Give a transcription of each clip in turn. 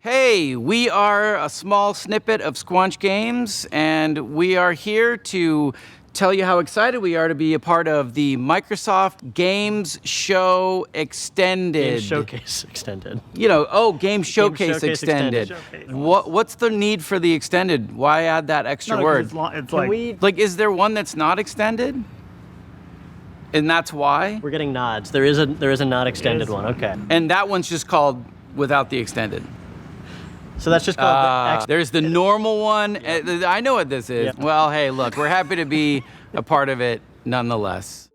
Hey, we are a small snippet of Squanch Games, and we are here to tell you how excited we are to be a part of the Microsoft Games Show Extended. Game Showcase Extended. Game Showcase Showcase Extended. What's the need for the extended? Why add that extra word? Is there one that's not extended? And that's why? We're getting nods. There is a not extended one. Okay. And that one's just called without the extended. So that's just called there's the normal one. Yeah. I know what this is. Yeah. Well, hey, look, we're happy to be a part of it nonetheless.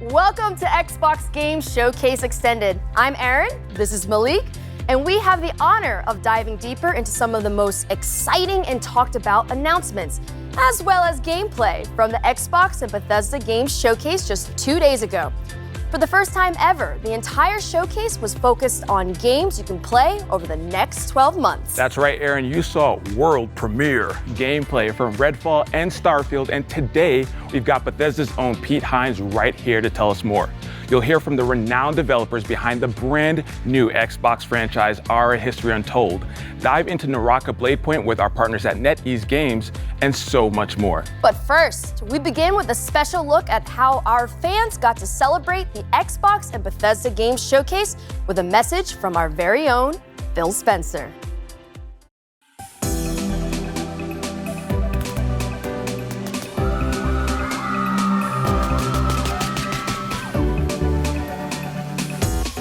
Welcome to Xbox Games Showcase Extended. I'm Erin, this is Malik, and we have the honor of diving deeper into some of the most exciting and talked about announcements, as well as gameplay from the Xbox and Bethesda Games Showcase just 2 days ago. For the first time ever, the entire showcase was focused on games you can play over the next 12 months. That's right, Erin. You saw world premiere gameplay from Redfall and Starfield, and today we've got Bethesda's own Pete Hines right here to tell us more. You'll hear from the renowned developers behind the brand new Xbox franchise, Our History Untold. Dive into Naraka Bladepoint with our partners at NetEase Games, and so much more. But first, we begin with a special look at how our fans got to celebrate the Xbox and Bethesda Games Showcase with a message from our very own Phil Spencer.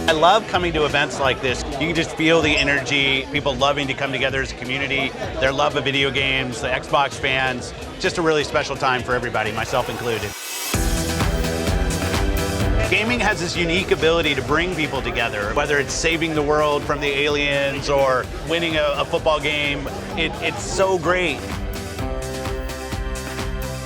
I love coming to events like this. You can just feel the energy, people loving to come together as a community, their love of video games, the Xbox fans. Just a really special time for everybody, myself included. Gaming has this unique ability to bring people together, whether it's saving the world from the aliens or winning a football game. It's so great.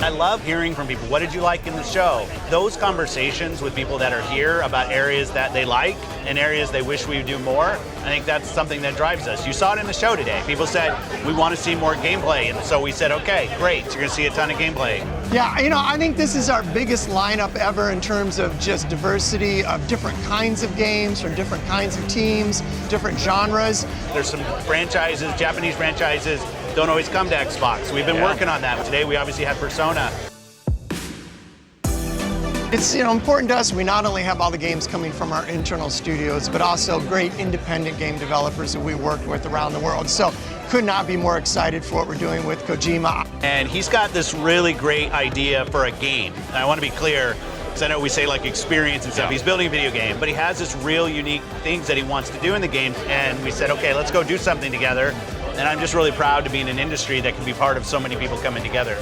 I love hearing from people, what did you like in the show? Those conversations with people that are here about areas that they like and areas they wish we would do more, I think that's something that drives us. You saw it in the show today. People said, we want to see more gameplay, and so we said, okay, great, you're going to see a ton of gameplay. Yeah, I think this is our biggest lineup ever in terms of just diversity of different kinds of games from different kinds of teams, different genres. There's some franchises, Japanese franchises, don't always come to Xbox. We've been working on that. Today we obviously had Persona. It's important to us. We not only have all the games coming from our internal studios, but also great independent game developers that we work with around the world. So could not be more excited for what we're doing with Kojima. And he's got this really great idea for a game. And I want to be clear, because I know we say like experience and stuff. He's building a video game, but he has this real unique things that he wants to do in the game. And we said, okay, let's go do something together. And I'm just really proud to be in an industry that can be part of so many people coming together.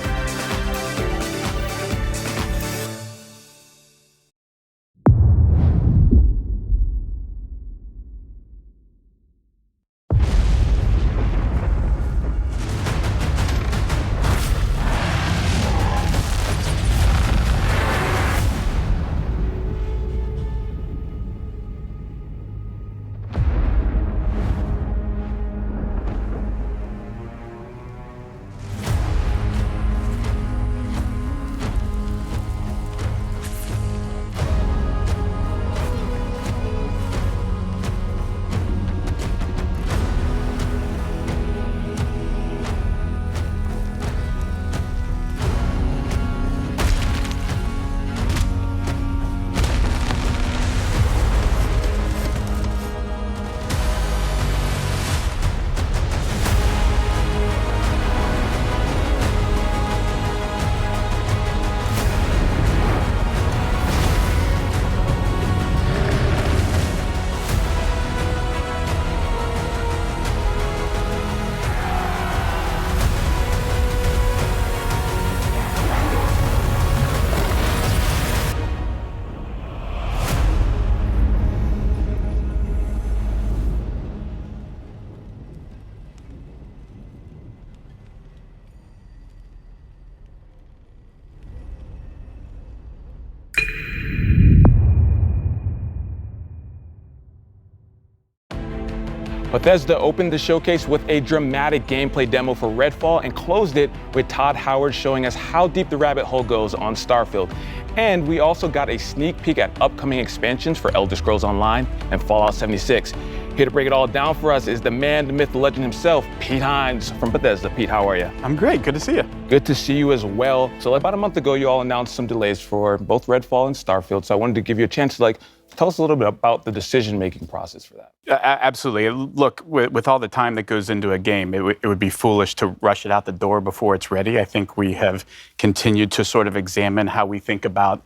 Bethesda opened the showcase with a dramatic gameplay demo for Redfall and closed it with Todd Howard showing us how deep the rabbit hole goes on Starfield. And we also got a sneak peek at upcoming expansions for Elder Scrolls Online and Fallout 76. Here to break it all down for us is the man, the myth, the legend himself, Pete Hines from Bethesda. Pete, how are you? I'm great, good to see you. Good to see you as well. So about a month ago, you all announced some delays for both Redfall and Starfield. So I wanted to give you a chance to tell us a little bit about the decision-making process for that. Absolutely. Look, with all the time that goes into a game, it would be foolish to rush it out the door before it's ready. I think we have continued to sort of examine how we think about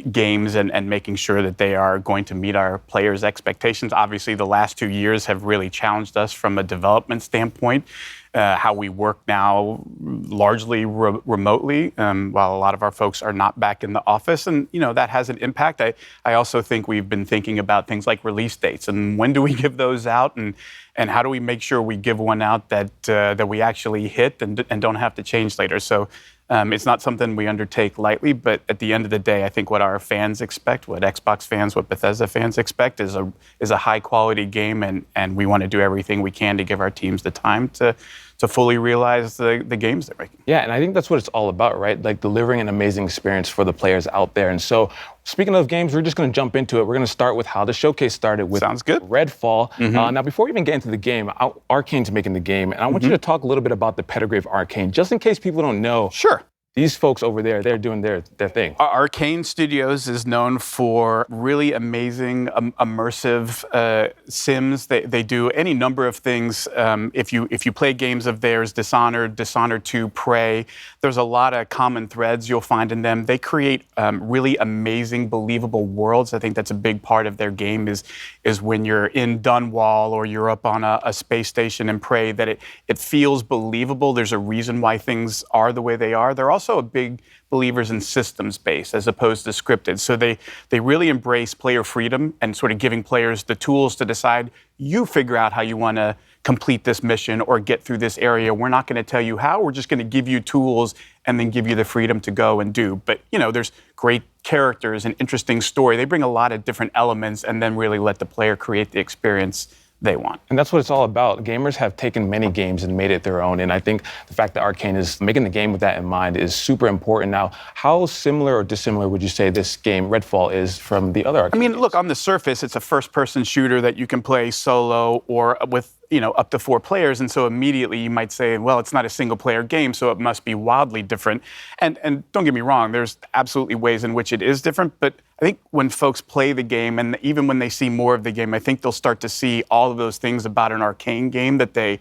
games and making sure that they are going to meet our players' expectations. Obviously, the last 2 years have really challenged us from a development standpoint. How we work now largely remotely, while a lot of our folks are not back in the office. And, that has an impact. I also think we've been thinking about things like release dates and when do we give those out and how do we make sure we give one out that we actually hit and don't have to change later. So it's not something we undertake lightly, but at the end of the day, I think what our fans expect, what Xbox fans, what Bethesda fans expect is a high quality game, and we want to do everything we can to give our teams the time to fully realize the games they're making. Yeah, and I think that's what it's all about, right? Like delivering an amazing experience for the players out there. And so, speaking of games, we're just going to jump into it. We're going to start with how the showcase started with Sounds good. Redfall. Now, before we even get into the game, Arcane's making the game, and I want you to talk a little bit about the pedigree of Arcane, just in case people don't know. Sure. These folks over there, they're doing their thing. Arcane Studios is known for really amazing, immersive sims. They do any number of things. If you play games of theirs, Dishonored 2, Prey, there's a lot of common threads you'll find in them. They create really amazing, believable worlds. I think that's a big part of their game is when you're in Dunwall or you're up on a space station in Prey, that it feels believable. There's a reason why things are the way they are. They're also a big believers in systems-based as opposed to scripted. So they really embrace player freedom and sort of giving players the tools to decide, you figure out how you want to complete this mission or get through this area. We're not going to tell you how. We're just going to give you tools and then give you the freedom to go and do. But, there's great characters and interesting story. They bring a lot of different elements and then really let the player create the experience they want. And that's what it's all about. Gamers have taken many games and made it their own. And I think the fact that Arcane is making the game with that in mind is super important. Now, how similar or dissimilar would you say this game, Redfall, is from the other Arcane games? Look, on the surface, it's a first-person shooter that you can play solo or with up to 4 players, and so immediately you might say, well, it's not a single-player game, so it must be wildly different. And don't get me wrong, there's absolutely ways in which it is different, but I think when folks play the game, and even when they see more of the game, I think they'll start to see all of those things about an Arcane game that they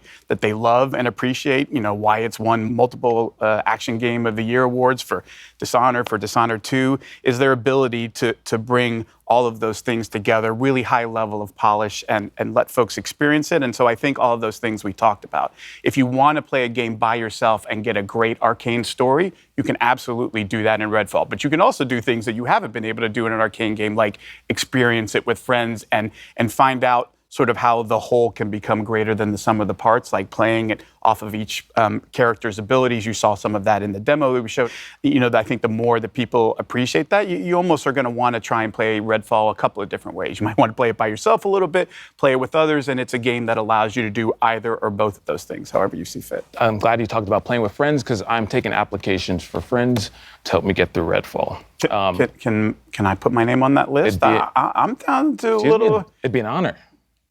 love and appreciate. Why it's won multiple Action Game of the Year awards for Dishonored 2, is their ability to bring all of those things together, really high level of polish, and let folks experience it. And so I think all of those things we talked about. If you want to play a game by yourself and get a great Arcane story, you can absolutely do that in Redfall. But you can also do things that you haven't been able to do in an Arcane game, like experience it with friends and find out sort of how the whole can become greater than the sum of the parts, like playing it off of each character's abilities. You saw some of that in the demo that we showed. I think the more that people appreciate that, you almost are going to want to try and play Redfall a couple of different ways. You might want to play it by yourself a little bit, play it with others, and it's a game that allows you to do either or both of those things, however you see fit. I'm glad you talked about playing with friends, because I'm taking applications for friends to help me get through Redfall. Can I put my name on that list? I'm down to a little. It'd be an honor.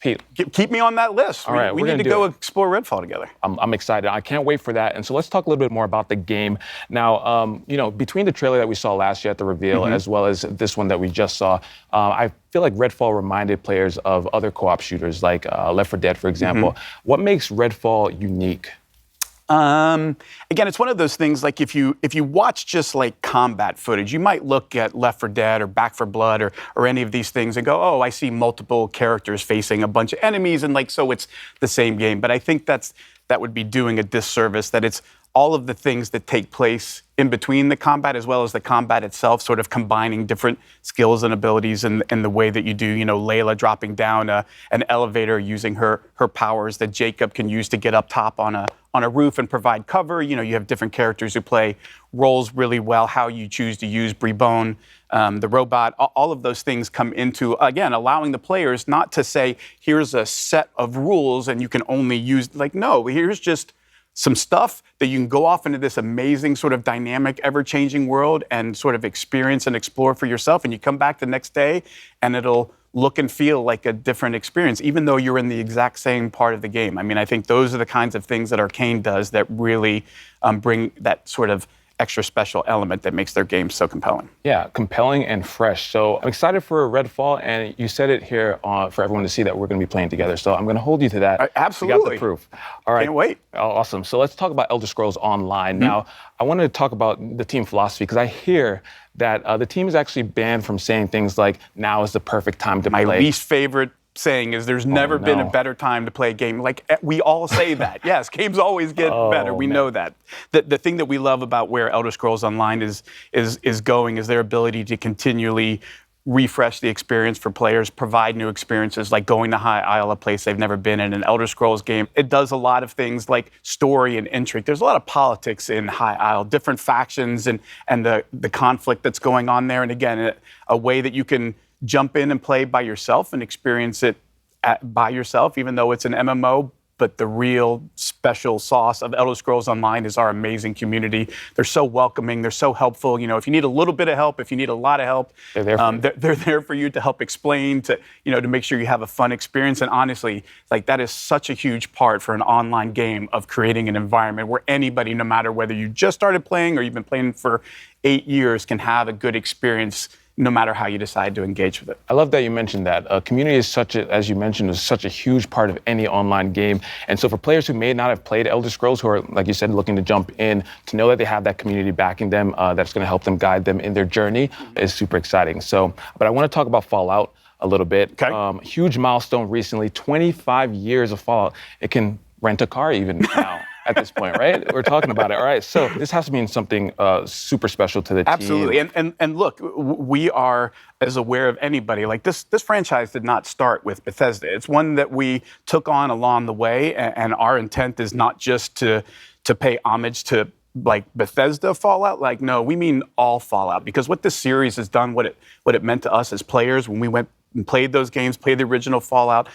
Pete, keep me on that list. All right, we need to go explore Redfall together. I'm excited. I can't wait for that. And so let's talk a little bit more about the game. Now, between the trailer that we saw last year at the reveal, as well as this one that we just saw, I feel like Redfall reminded players of other co-op shooters, like Left 4 Dead, for example. What makes Redfall unique? Again, it's one of those things, like if you watch just like combat footage, you might look at Left 4 Dead or Back 4 Blood or any of these things and go, oh, I see multiple characters facing a bunch of enemies, and so it's the same game. But I think that would be doing a disservice, that it's all of the things that take place in between the combat as well as the combat itself, sort of combining different skills and abilities in the way that you do, Layla dropping down an elevator using her powers that Jacob can use to get up top on a roof and provide cover. You have different characters who play roles really well, how you choose to use Breebone, the robot. All of those things come into, again, allowing the players not to say, here's a set of rules and you can only use, no, here's just some stuff that you can go off into this amazing sort of dynamic, ever-changing world and sort of experience and explore for yourself. And you come back the next day and it'll look and feel like a different experience, even though you're in the exact same part of the game. I mean, I think those are the kinds of things that Arcane does that really bring that sort of extra special element that makes their game so compelling. Yeah, compelling and fresh. So I'm excited for Redfall, and you said it here for everyone to see that we're going to be playing together. So I'm going to hold you to that. Absolutely. You got the proof. All right. Can't wait. Awesome. So let's talk about Elder Scrolls Online. Now, I wanted to talk about the team philosophy, because I hear that the team is actually banned from saying things like, now is the perfect time to play. My least favorite saying is there's never been a better time to play a game. We all say that. Yes, games always get better. We know that. The thing that we love about where Elder Scrolls Online is going is their ability to continually refresh the experience for players, provide new experiences, like going to High Isle, a place they've never been in an Elder Scrolls game. It does a lot of things like story and intrigue. There's a lot of politics in High Isle, different factions and the conflict that's going on there. And again, a way that you can jump in and play by yourself and experience it by yourself, even though it's an MMO. But the real special sauce of Elder Scrolls Online is our amazing community. They're so welcoming. They're so helpful. If you need a little bit of help, if you need a lot of help, they're there for you. They're there for you to help explain, to make sure you have a fun experience. And honestly, that is such a huge part for an online game of creating an environment where anybody, no matter whether you just started playing or you've been playing for 8 years, can have a good experience, no matter how you decide to engage with it. I love that you mentioned that. Community is as you mentioned, is such a huge part of any online game. And so for players who may not have played Elder Scrolls, who are, like you said, looking to jump in, to know that they have that community backing them, that's going to help them guide them in their journey is super exciting. So, but I want to talk about Fallout a little bit. Okay. Huge milestone recently, 25 years of Fallout. It can rent a car even now. At this point, right? We're talking about it. All right, so this has to mean something super special to the team. Absolutely, and look, we are as aware of anybody. This franchise did not start with Bethesda. It's one that we took on along the way, and our intent is not just to pay homage to Bethesda Fallout. No, we mean all Fallout, because what this series has done, what it meant to us as players when we went and played those games, played the original Fallout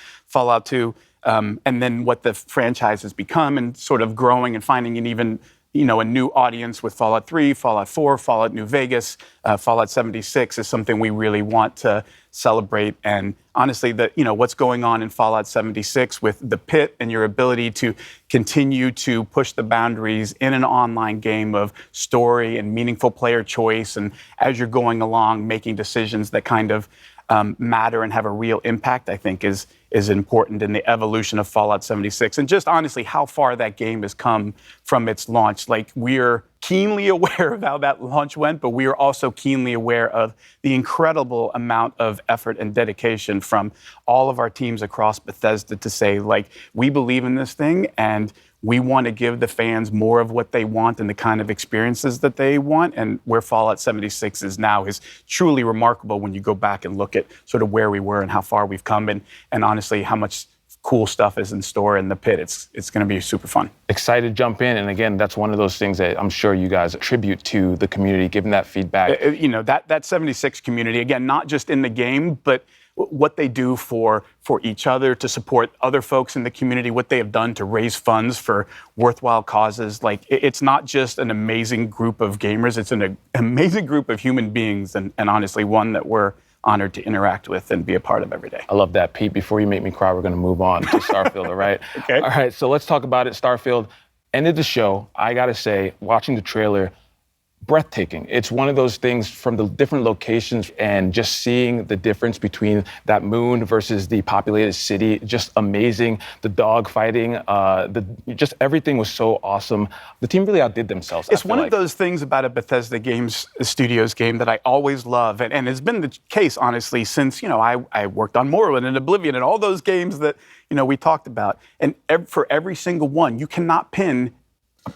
2. And then what the franchise has become, and sort of growing and finding an even, a new audience with Fallout 3, Fallout 4, Fallout New Vegas, Fallout 76 is something we really want to celebrate. And honestly, what's going on in Fallout 76 with the pit and your ability to continue to push the boundaries in an online game of story and meaningful player choice, and as you're going along, making decisions that kind of matter and have a real impact, I think is is important in the evolution of Fallout 76, and just honestly how far that game has come from its launch. Like, we're keenly aware of how that launch went, but we are also keenly aware of the incredible amount of effort and dedication from all of our teams across Bethesda to say, like, we believe in this thing and we want to give the fans more of what they want and the kind of experiences that they want. And where Fallout 76 is now is truly remarkable when you go back and look at sort of where we were and how far we've come, and honestly how much cool stuff is in store in the pit. It's going to be super fun. Excited to jump in. And again, that's one of those things that I'm sure you guys attribute to the community, giving that feedback. That 76 community, again, not just in the game, but what they do for each other, to support other folks in the community, what they have done to raise funds for worthwhile causes. Like, it's not just an amazing group of gamers, it's an amazing group of human beings, and honestly, one that we're honored to interact with and be a part of every day. I love that. Pete, before you make me cry, we're going to move on to Starfield, all right? Okay. All right, so let's talk about it. Starfield ended the show. I got to say, watching the trailer, breathtaking. It's one of those things from the different locations and just seeing the difference between that moon versus the populated city, just amazing. The dog fighting, just everything was so awesome. The team really outdid themselves. It's one of those things about a Bethesda Games Studios game that I always love, and it's been the case, honestly, since, I worked on Morrowind and Oblivion and all those games that, we talked about. And for every single one, you cannot pin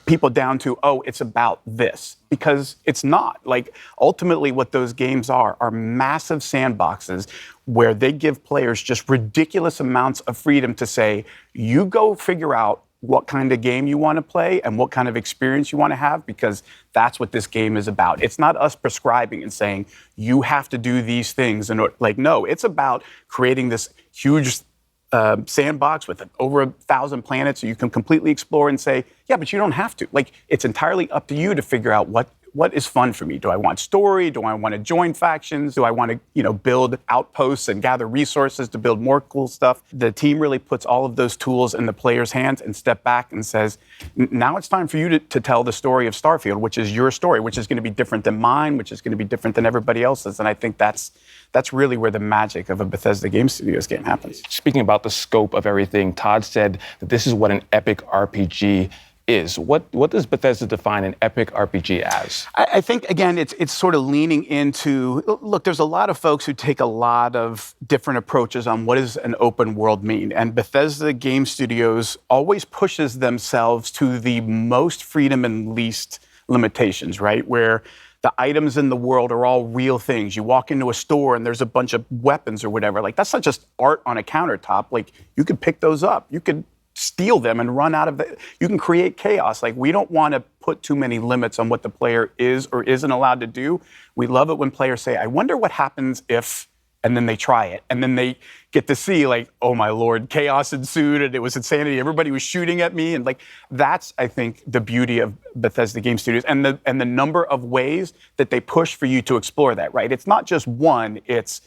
people down to, oh, it's about this, because it's not. Like, ultimately what those games are massive sandboxes where they give players just ridiculous amounts of freedom to say, you go figure out what kind of game you want to play and what kind of experience you want to have, because that's what this game is about. It's not us prescribing and saying, you have to do these things. And no, it's about creating this huge sandbox with over 1,000 planets so you can completely explore and say, yeah, but you don't have to. Like, it's entirely up to you to figure out what is fun for me. Do I want story? Do I want to join factions? Do I want to, build outposts and gather resources to build more cool stuff? The team really puts all of those tools in the player's hands and step back and says, now it's time for you to tell the story of Starfield, which is your story, which is going to be different than mine, which is going to be different than everybody else's. And I think that's really where the magic of a Bethesda Game Studios game happens. Speaking about the scope of everything, Todd said that this is what an epic RPG is. What does Bethesda define an epic RPG as? I think, again, it's sort of leaning into, look, there's a lot of folks who take a lot of different approaches on what does an open world mean. And Bethesda Game Studios always pushes themselves to the most freedom and least limitations, right? Where the items in the world are all real things. You walk into a store and there's a bunch of weapons or whatever. Like, that's not just art on a countertop. Like, you could pick those up. You could steal them and run out of it. You can create chaos. Like, we don't want to put too many limits on what the player is or isn't allowed to do. We love it when players say, I wonder what happens if, and then they try it. And then they get to see, like, oh my Lord, chaos ensued and it was insanity. Everybody was shooting at me. And like, that's, I think, the beauty of Bethesda Game Studios and the number of ways that they push for you to explore that, right? It's not just one, it's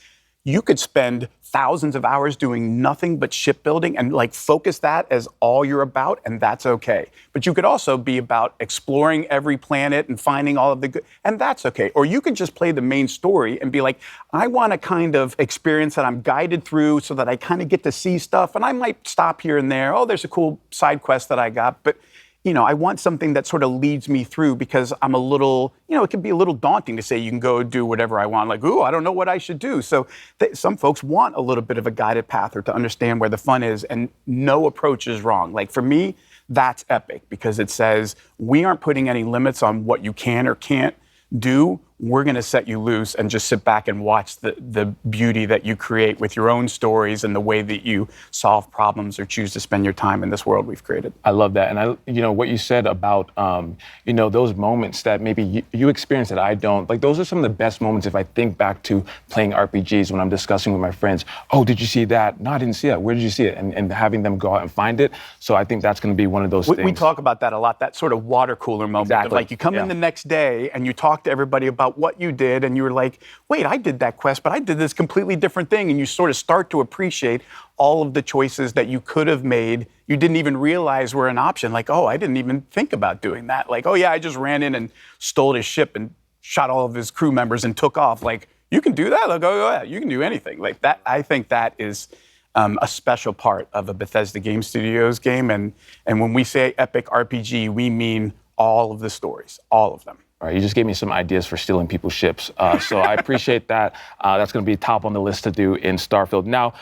you could spend thousands of hours doing nothing but shipbuilding and like focus that as all you're about, and that's okay. But you could also be about exploring every planet and finding all of the good, and that's okay. Or you could just play the main story and be like, I want a kind of experience that I'm guided through so that I kind of get to see stuff, and I might stop here and there. Oh, there's a cool side quest that I got, but I want something that sort of leads me through, because I'm a little, it can be a little daunting to say you can go do whatever I want. Like, I don't know what I should do. So some folks want a little bit of a guided path or to understand where the fun is, and no approach is wrong. Like, for me, that's epic, because it says we aren't putting any limits on what you can or can't do. We're going to set you loose and just sit back and watch the beauty that you create with your own stories and the way that you solve problems or choose to spend your time in this world we've created. I love that. And what you said about, those moments that maybe you experience that I don't, like, those are some of the best moments if I think back to playing RPGs when I'm discussing with my friends. Oh, did you see that? No, I didn't see that. Where did you see it? And having them go out and find it. So I think that's going to be one of those things. We talk about that a lot, that sort of water cooler moment. Exactly. Of, like, you come in the next day and you talk to everybody about what you did, and you were like, wait, I did that quest, but I did this completely different thing. And you sort of start to appreciate all of the choices that you could have made you didn't even realize were an option. Like, oh, I didn't even think about doing that. Like, oh yeah, I just ran in and stole his ship and shot all of his crew members and took off. Like, you can do that? Like, oh yeah, you can do anything. Like that, I think that is a special part of a Bethesda Game Studios game. And when we say epic RPG, we mean all of the stories, all of them. All right, you just gave me some ideas for stealing people's ships. So I appreciate that. That's going to be top on the list to do in Starfield. Now,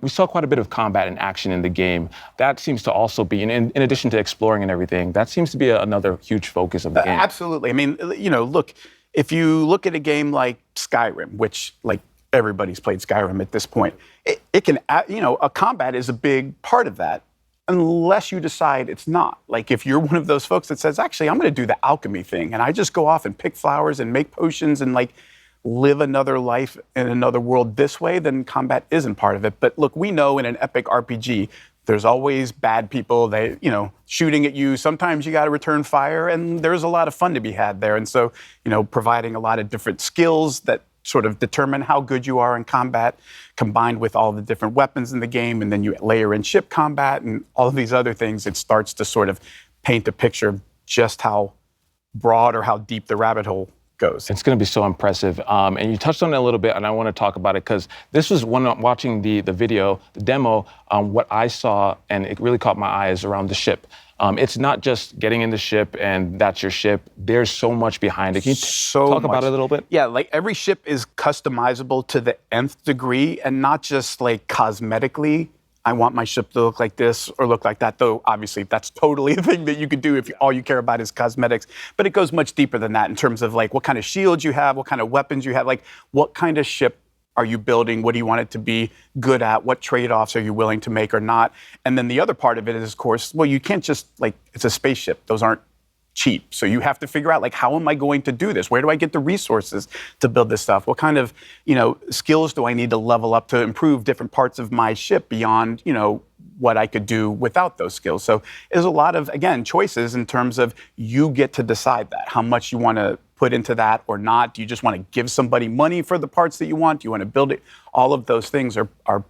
we saw quite a bit of combat and action in the game. That seems to also be, in addition to exploring and everything, that seems to be another huge focus of the game. Absolutely. I mean, look, if you look at a game like Skyrim, which like everybody's played Skyrim at this point, it can, a combat is a big part of that. Unless you decide it's not. Like if you're one of those folks that says, actually, I'm going to do the alchemy thing and I just go off and pick flowers and make potions and like live another life in another world this way, then combat isn't part of it. But look, we know in an epic RPG, there's always bad people, shooting at you. Sometimes you got to return fire, and there's a lot of fun to be had there. And so, providing a lot of different skills that sort of determine how good you are in combat, combined with all the different weapons in the game, and then you layer in ship combat and all of these other things, it starts to sort of paint a picture of just how broad or how deep the rabbit hole goes. It's going to be so impressive. And you touched on it a little bit, and I want to talk about it because this was when I'm watching the video, the demo, what I saw, and it really caught my eye is around the ship. It's not just getting in the ship and that's your ship. There's so much behind it. Can you talk about it a little bit? Yeah, like every ship is customizable to the nth degree, and not just like cosmetically. I want my ship to look like this or look like that, though obviously that's totally a thing that you could do if all you care about is cosmetics. But it goes much deeper than that in terms of like what kind of shields you have, what kind of weapons you have, like what kind of ship are you building? What do you want it to be good at? What trade-offs are you willing to make or not? And then the other part of it is, of course, well, you can't just it's a spaceship. Those aren't cheap. So you have to figure out how am I going to do this? Where do I get the resources to build this stuff? What kind of, skills do I need to level up to improve different parts of my ship beyond, what I could do without those skills? So there's a lot of, again, choices in terms of you get to decide that, how much you want to put into that or not. Do you just want to give somebody money for the parts that you want? Do you want to build it? All of those things are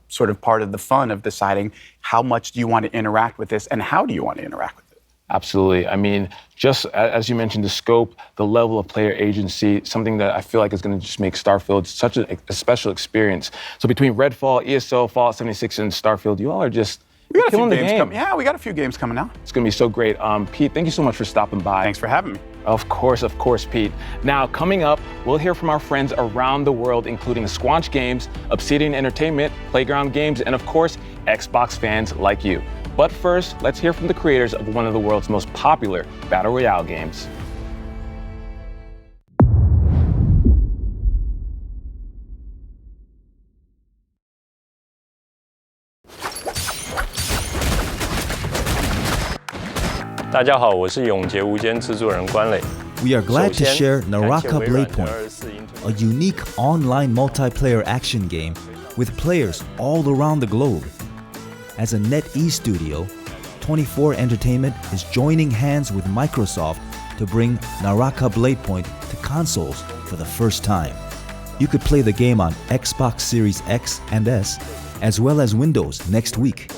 sort of part of the fun of deciding how much do you want to interact with this and how do you want to interact with it. Absolutely. I mean, just as you mentioned, the scope, the level of player agency, something that I feel like is going to just make Starfield such a special experience. So between Redfall, ESO, Fallout 76, and Starfield, you all are just killing the game. Yeah, we got a few games coming out. It's going to be so great. Pete, thank you so much for stopping by. Thanks for having me. Of course, Pete. Now, coming up, we'll hear from our friends around the world, including Squanch Games, Obsidian Entertainment, Playground Games, and of course, Xbox fans like you. But first, let's hear from the creators of one of the world's most popular Battle Royale games.大家好，我是永劫无间制作人关磊。 We are glad to share Naraka Bladepoint, a unique online multiplayer action game with players all around the globe. As a NetEase studio, 24 Entertainment is joining hands with Microsoft to bring Naraka Bladepoint to consoles for the first time. You could play the game on Xbox Series X and S, as well as Windows next week.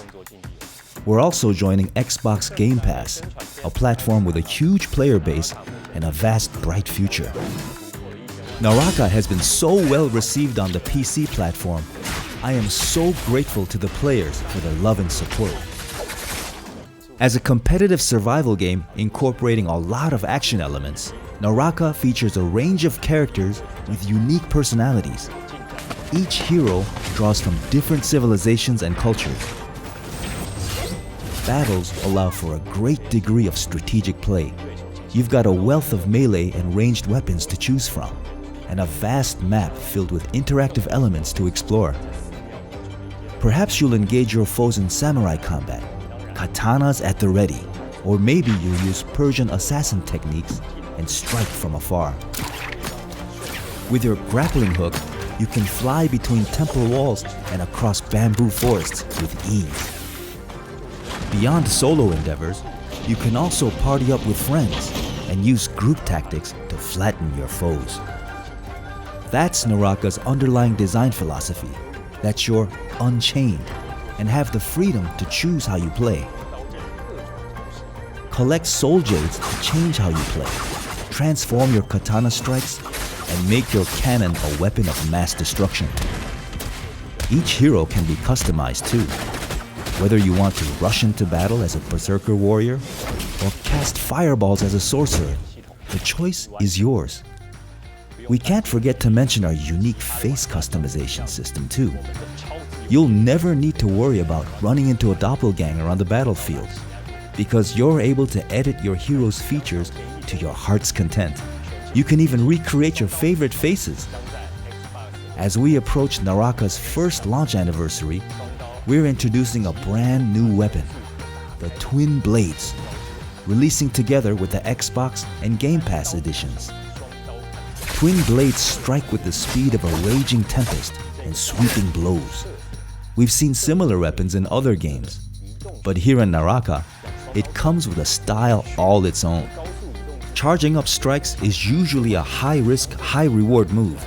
We're also joining Xbox Game Pass, a platform with a huge player base and a vast, bright future. Naraka has been so well received on the PC platform. I am so grateful to the players for their love and support. As a competitive survival game incorporating a lot of action elements, Naraka features a range of characters with unique personalities. Each hero draws from different civilizations and cultures. Battles allow for a great degree of strategic play. You've got a wealth of melee and ranged weapons to choose from, and a vast map filled with interactive elements to explore. Perhaps you'll engage your foes in samurai combat, katanas at the ready, or maybe you'll use Persian assassin techniques and strike from afar. With your grappling hook, you can fly between temple walls and across bamboo forests with ease. Beyond solo endeavors, you can also party up with friends and use group tactics to flatten your foes. That's Naraka's underlying design philosophy, that you're unchained and have the freedom to choose how you play. Collect soul jades to change how you play, transform your katana strikes, and make your cannon a weapon of mass destruction. Each hero can be customized too. Whether you want to rush into battle as a berserker warrior or cast fireballs as a sorcerer, the choice is yours. We can't forget to mention our unique face customization system too. You'll never need to worry about running into a doppelganger on the battlefield, because you're able to edit your hero's features to your heart's content. You can even recreate your favorite faces. As we approach Naraka's first launch anniversary, we're introducing a brand new weapon, the Twin Blades, releasing together with the Xbox and Game Pass editions. Twin Blades strike with the speed of a raging tempest and sweeping blows. We've seen similar weapons in other games, but here in Naraka, it comes with a style all its own. Charging up strikes is usually a high-risk, high-reward move.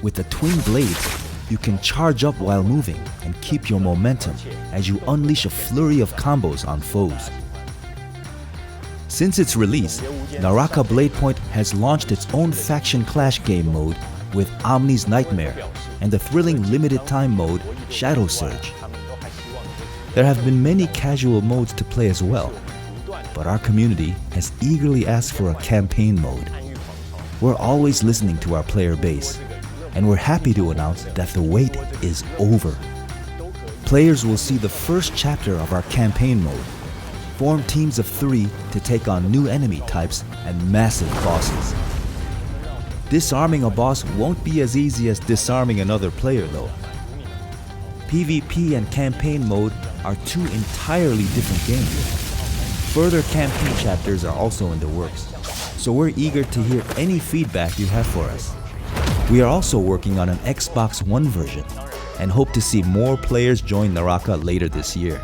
With the Twin Blades, you can charge up while moving and keep your momentum as you unleash a flurry of combos on foes. Since its release, Naraka Bladepoint has launched its own faction clash game mode with Omni's Nightmare and the thrilling limited-time mode Shadow Surge. There have been many casual modes to play as well, but our community has eagerly asked for a campaign mode. We're always listening to our player base, and we're happy to announce that the wait is over. Players will see the first chapter of our campaign mode. Form teams of 3 to take on new enemy types and massive bosses. Disarming a boss won't be as easy as disarming another player though. PvP and campaign mode are two entirely different games. Further campaign chapters are also in the works, so we're eager to hear any feedback you have for us. We are also working on an Xbox One version and hope to see more players join Naraka later this year.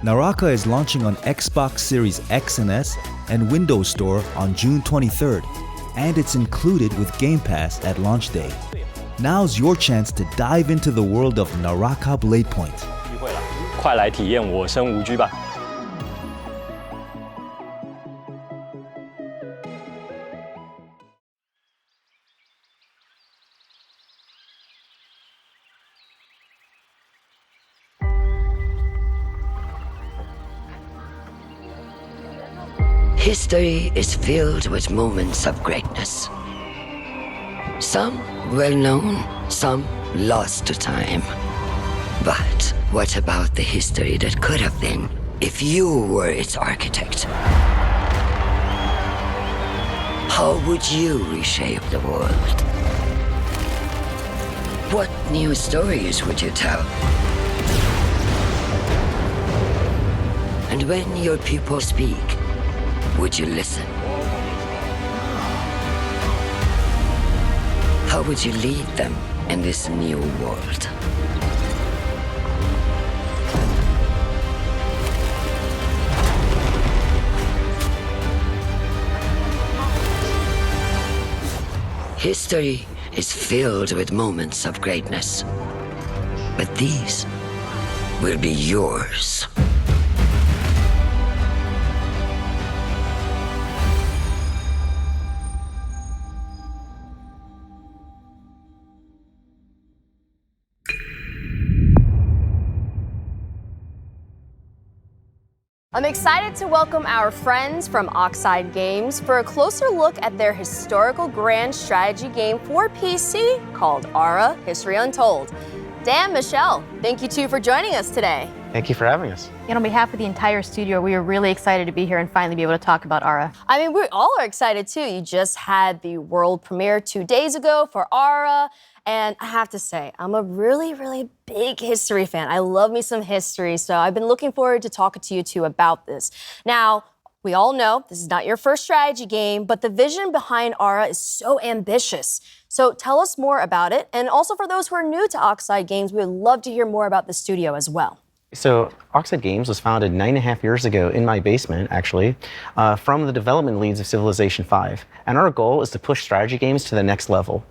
Naraka is launching on Xbox Series X and S and Windows Store on June 23rd, and it's included with Game Pass at launch day. Now's your chance to dive into the world of Naraka Bladepoint. 快来体验我生无拘吧！ History is filled with moments of greatness. Some well known, some lost to time. But what about the history that could have been if you were its architect? How would you reshape the world? What new stories would you tell? And when your people speak, would you listen? How would you lead them in this new world? History is filled with moments of greatness, but these will be yours. I'm excited to welcome our friends from Oxide Games for a closer look at their historical grand strategy game for PC called Ara: History Untold. Dan, Michelle, thank you two for joining us today. Thank you for having us. And on behalf of the entire studio, we are really excited to be here and finally be able to talk about Ara. I mean, we all are excited too. You just had the world premiere 2 days ago for Ara. And I have to say, I'm a really, really big history fan. I love me some history, so I've been looking forward to talking to you two about this. Now, we all know this is not your first strategy game, but the vision behind Ara is so ambitious. So tell us more about it. And also for those who are new to Oxide Games, we would love to hear more about the studio as well. So Oxide Games was founded 9.5 years ago in my basement, actually, from the development leads of Civilization V. And our goal is to push strategy games to the next level.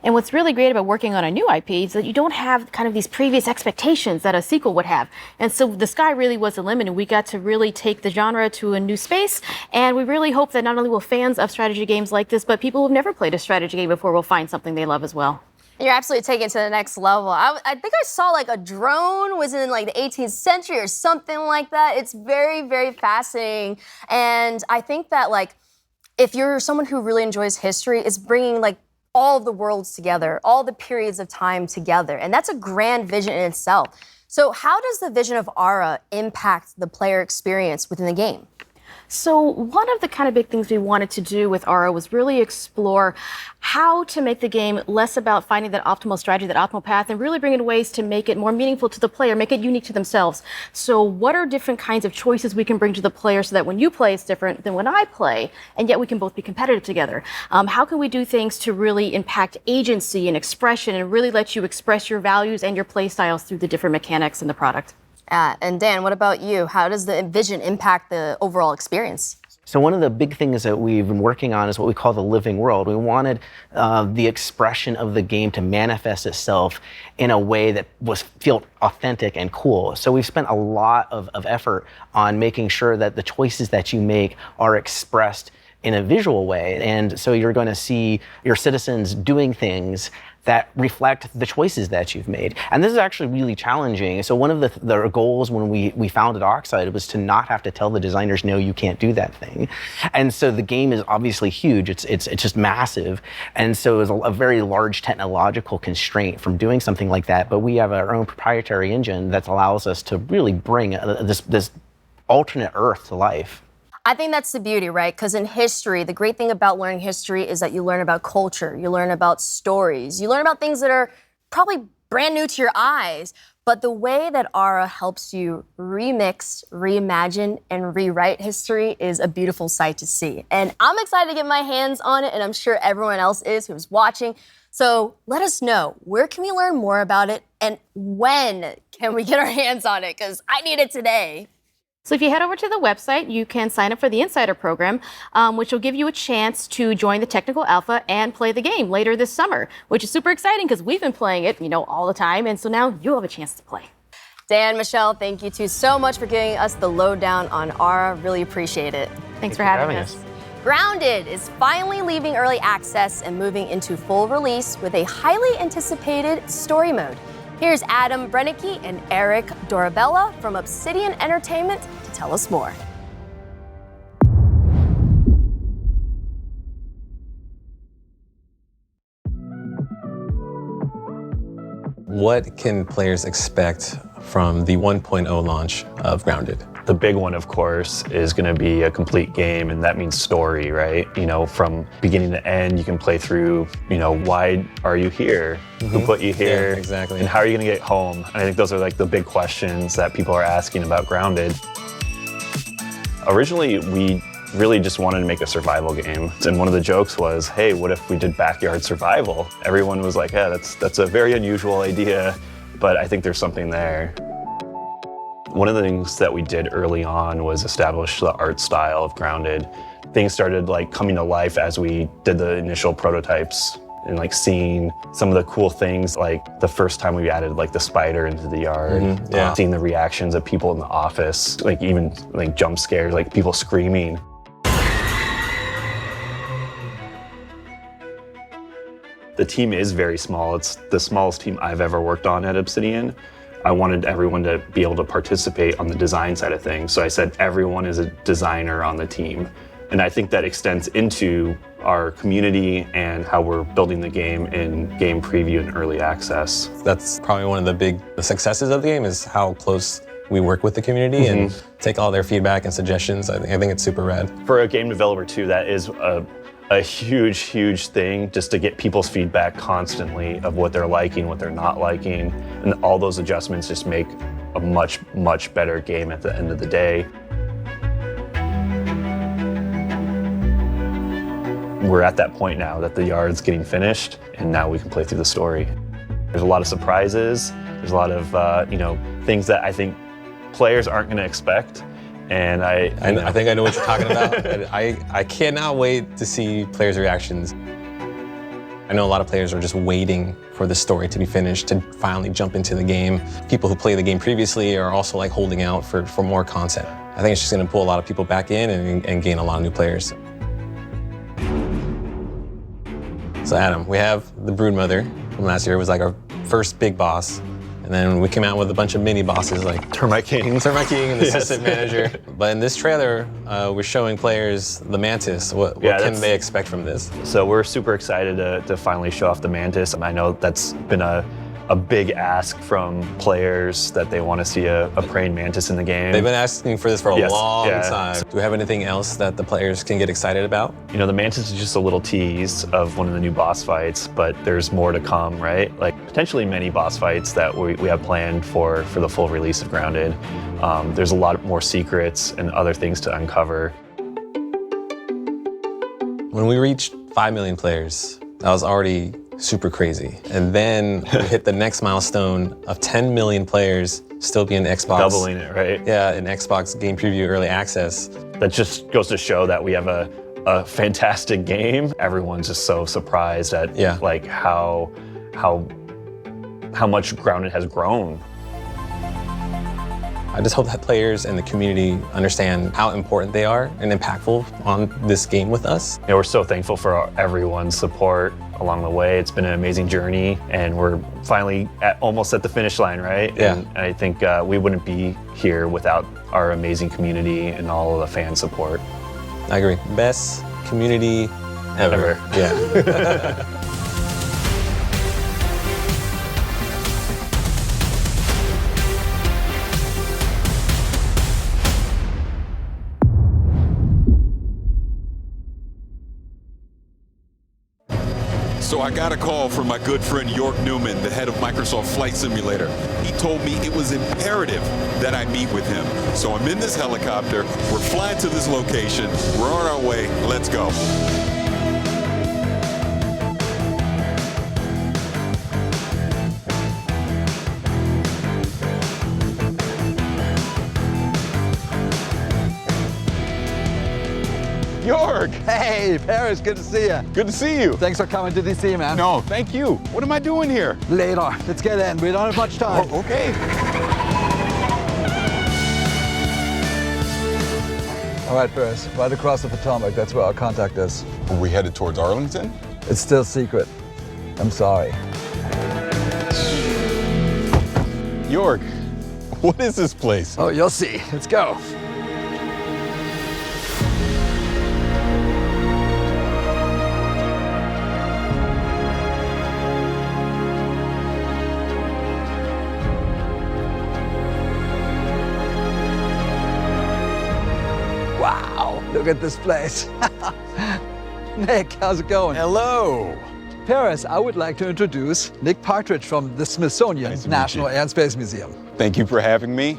And what's really great about working on a new IP is that you don't have kind of these previous expectations that a sequel would have. And so the sky really was the limit, and we got to really take the genre to a new space. And we really hope that not only will fans of strategy games like this, but people who've never played a strategy game before will find something they love as well. You're absolutely taking it to the next level. I think I saw like a drone was in like the 18th century or something like that. It's very, very fascinating. And I think that like, if you're someone who really enjoys history, it's bringing like all of the worlds together, all the periods of time together. And that's a grand vision in itself. So how does the vision of Ara impact the player experience within the game? So one of the kind of big things we wanted to do with Ara was really explore how to make the game less about finding that optimal strategy, that optimal path, and really bring in ways to make it more meaningful to the player, make it unique to themselves. So what are different kinds of choices we can bring to the player so that when you play, it's different than when I play, and yet we can both be competitive together? How can we do things to really impact agency and expression and really let you express your values and your play styles through the different mechanics in the product? And Dan, what about you? How does the vision impact the overall experience? So one of the big things that we've been working on is what we call the living world. We wanted the expression of the game to manifest itself in a way that felt authentic and cool. So we've spent a lot of effort on making sure that the choices that you make are expressed in a visual way. And so you're going to see your citizens doing things that reflect the choices that you've made. And this is actually really challenging. So one of the goals when we founded Oxide was to not have to tell the designers, no, you can't do that thing. And so the game is obviously huge. It's just massive. And so it's a very large technological constraint from doing something like that. But we have our own proprietary engine that allows us to really bring this alternate Earth to life. I think that's the beauty, right? Because in history, the great thing about learning history is that you learn about culture, you learn about stories, you learn about things that are probably brand new to your eyes. But the way that Ara helps you remix, reimagine, and rewrite history is a beautiful sight to see. And I'm excited to get my hands on it, and I'm sure everyone else is who's watching. So let us know, where can we learn more about it, and when can we get our hands on it? Because I need it today. So if you head over to the website, you can sign up for the Insider program, which will give you a chance to join the technical alpha and play the game later this summer, which is super exciting because we've been playing it, all the time. And so now you'll have a chance to play. Dan, Michelle, thank you two so much for giving us the lowdown on Ara. Really appreciate it. Thanks for having us. Grounded is finally leaving early access and moving into full release with a highly anticipated story mode. Here's Adam Brennicke and Eric Dorabella from Obsidian Entertainment to tell us more. What can players expect from the 1.0 launch of Grounded? The big one, of course, is going to be a complete game, and that means story, right? From beginning to end, you can play through, why are you here? Who put you here? Yeah, exactly. And how are you going to get home? And I think those are like the big questions that people are asking about Grounded. Originally, we really just wanted to make a survival game. And one of the jokes was, hey, what if we did backyard survival? Everyone was like, yeah, that's a very unusual idea, but I think there's something there. One of the things that we did early on was establish the art style of Grounded. Things started coming to life as we did the initial prototypes and seeing some of the cool things, like the first time we added the spider into the yard, seeing the reactions of people in the office, even jump scares, people screaming. The team is very small. It's the smallest team I've ever worked on at Obsidian. I wanted everyone to be able to participate on the design side of things. So I said everyone is a designer on the team. And I think that extends into our community and how we're building the game in game preview and early access. That's probably one of the big successes of the game is how close we work with the community and take all their feedback and suggestions. I think it's super rad. For a game developer too, that is a huge, huge thing, just to get people's feedback constantly of what they're liking, what they're not liking, and all those adjustments just make a much, much better game at the end of the day. We're at that point now that the yard's getting finished, and now we can play through the story. There's a lot of surprises. There's a lot of things that I think players aren't going to expect. And I think I know what you're talking about. I cannot wait to see players' reactions. I know a lot of players are just waiting for the story to be finished to finally jump into the game. People who played the game previously are also holding out for more content. I think it's just going to pull a lot of people back in and gain a lot of new players. So Adam, we have the Broodmother, from last year. It was like our first big boss. And then we came out with a bunch of mini bosses like Termite King and the assistant manager. But in this trailer, we're showing players the Mantis. What can they expect from this? So we're super excited to finally show off the Mantis. I know that's been a big ask from players that they want to see a praying mantis in the game. They've been asking for this for a long time. Do we have anything else that the players can get excited about? You know, the Mantis is just a little tease of one of the new boss fights, but there's more to come, right? Like potentially many boss fights that we have planned for the full release of Grounded. There's a lot more secrets and other things to uncover. When we reached 5 million players, that was already super crazy. And then we hit the next milestone of 10 million players still being Xbox. Doubling it, right? Yeah, in Xbox Game Preview Early Access. That just goes to show that we have a fantastic game. Everyone's just so surprised at like how much Grounded has grown. I just hope that players and the community understand how important they are and impactful on this game with us. Yeah, we're so thankful for everyone's support along the way. It's been an amazing journey, and we're finally almost at the finish line, right? Yeah. And I think we wouldn't be here without our amazing community and all of the fan support. I agree. Best community ever. Yeah. So I got a call from my good friend York Newman, the head of Microsoft Flight Simulator. He told me it was imperative that I meet with him. So I'm in this helicopter, we're flying to this location, we're on our way, let's go. York! Hey, Paris, good to see you. Good to see you. Thanks for coming to DC, man. No, thank you. What am I doing here? Later. Let's get in. We don't have much time. Oh, okay. All right, Paris, right across the Potomac. That's where our contact is. Are we headed towards Arlington? It's still secret. I'm sorry. York, what is this place? Oh, you'll see. Let's go. Look at this place. Nick, how's it going? Hello. Paris, I would like to introduce Nick Partridge from the Smithsonian National Air and Space Museum. Thank you for having me.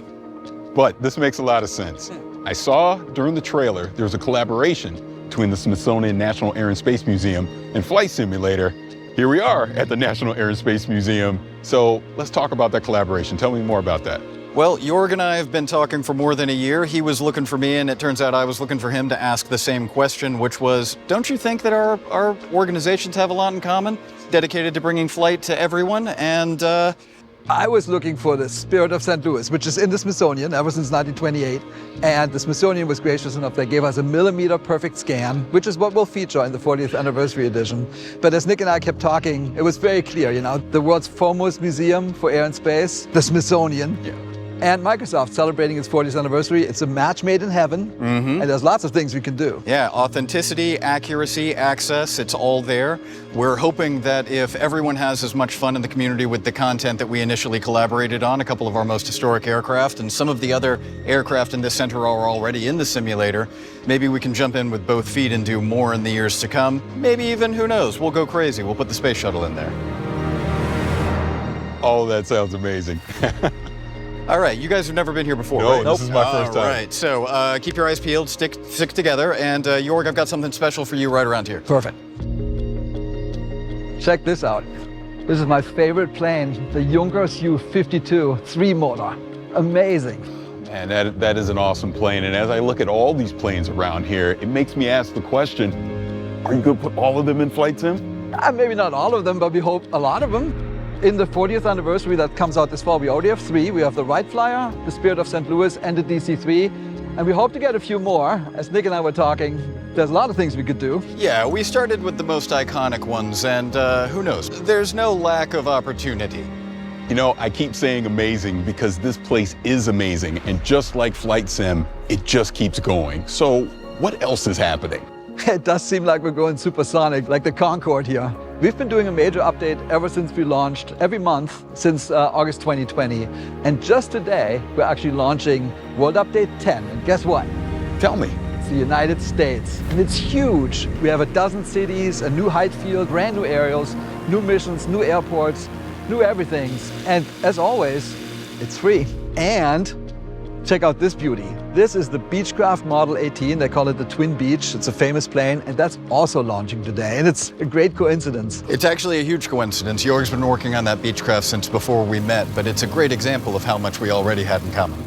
But this makes a lot of sense. I saw during the trailer there was a collaboration between the Smithsonian National Air and Space Museum and Flight Simulator. Here we are at the National Air and Space Museum. So let's talk about that collaboration. Tell me more about that. Well, Jorg and I have been talking for more than a year. He was looking for me, and it turns out I was looking for him to ask the same question, which was, don't you think that our organizations have a lot in common? Dedicated to bringing flight to everyone, and I was looking for the Spirit of St. Louis, which is in the Smithsonian ever since 1928. And the Smithsonian was gracious enough. They gave us a millimeter perfect scan, which is what we'll feature in the 40th anniversary edition. But as Nick and I kept talking, it was very clear, you know, the world's foremost museum for air and space, the Smithsonian. Yeah. And Microsoft celebrating its 40th anniversary. It's a match made in heaven, and there's lots of things we can do. Yeah, authenticity, accuracy, access, it's all there. We're hoping that if everyone has as much fun in the community with the content that we initially collaborated on, a couple of our most historic aircraft, and some of the other aircraft in this center are already in the simulator, maybe we can jump in with both feet and do more in the years to come. Maybe even, who knows, we'll go crazy. We'll put the space shuttle in there. Oh, that sounds amazing. All right, you guys have never been here before, no, right? This is my first time. All right, so keep your eyes peeled, stick together, and Jorg, I've got something special for you right around here. Perfect. Check this out. This is my favorite plane, the Junkers Ju-52 3-motor. Amazing. And that is an awesome plane. And as I look at all these planes around here, it makes me ask the question, are you going to put all of them in flight sim? Maybe not all of them, but we hope a lot of them. In the 40th anniversary that comes out this fall, we already have 3. We have the Wright Flyer, the Spirit of St. Louis, and the DC-3. And we hope to get a few more. As Nick and I were talking, There's a lot of things we could do. Yeah, we started with the most iconic ones, and who knows? There's no lack of opportunity. You know, I keep saying amazing because this place is amazing, and just like Flight Sim, it just keeps going. So what else is happening? It does seem like we're going supersonic, like the Concorde here. We've been doing a major update ever since we launched every month since August 2020. And just today, we're actually launching World Update 10. And guess what? Tell me. It's the United States. And it's huge. We have 12 cities, a new height field, brand new aerials, new missions, new airports, new everything. And as always, it's free. And check out this beauty. This is the Beechcraft Model 18. They call it the Twin Beech. It's a famous plane, and that's also launching today. And it's a great coincidence. It's actually a huge coincidence. Jorg's been working on that Beechcraft since before we met, but it's a great example of how much we already had in common.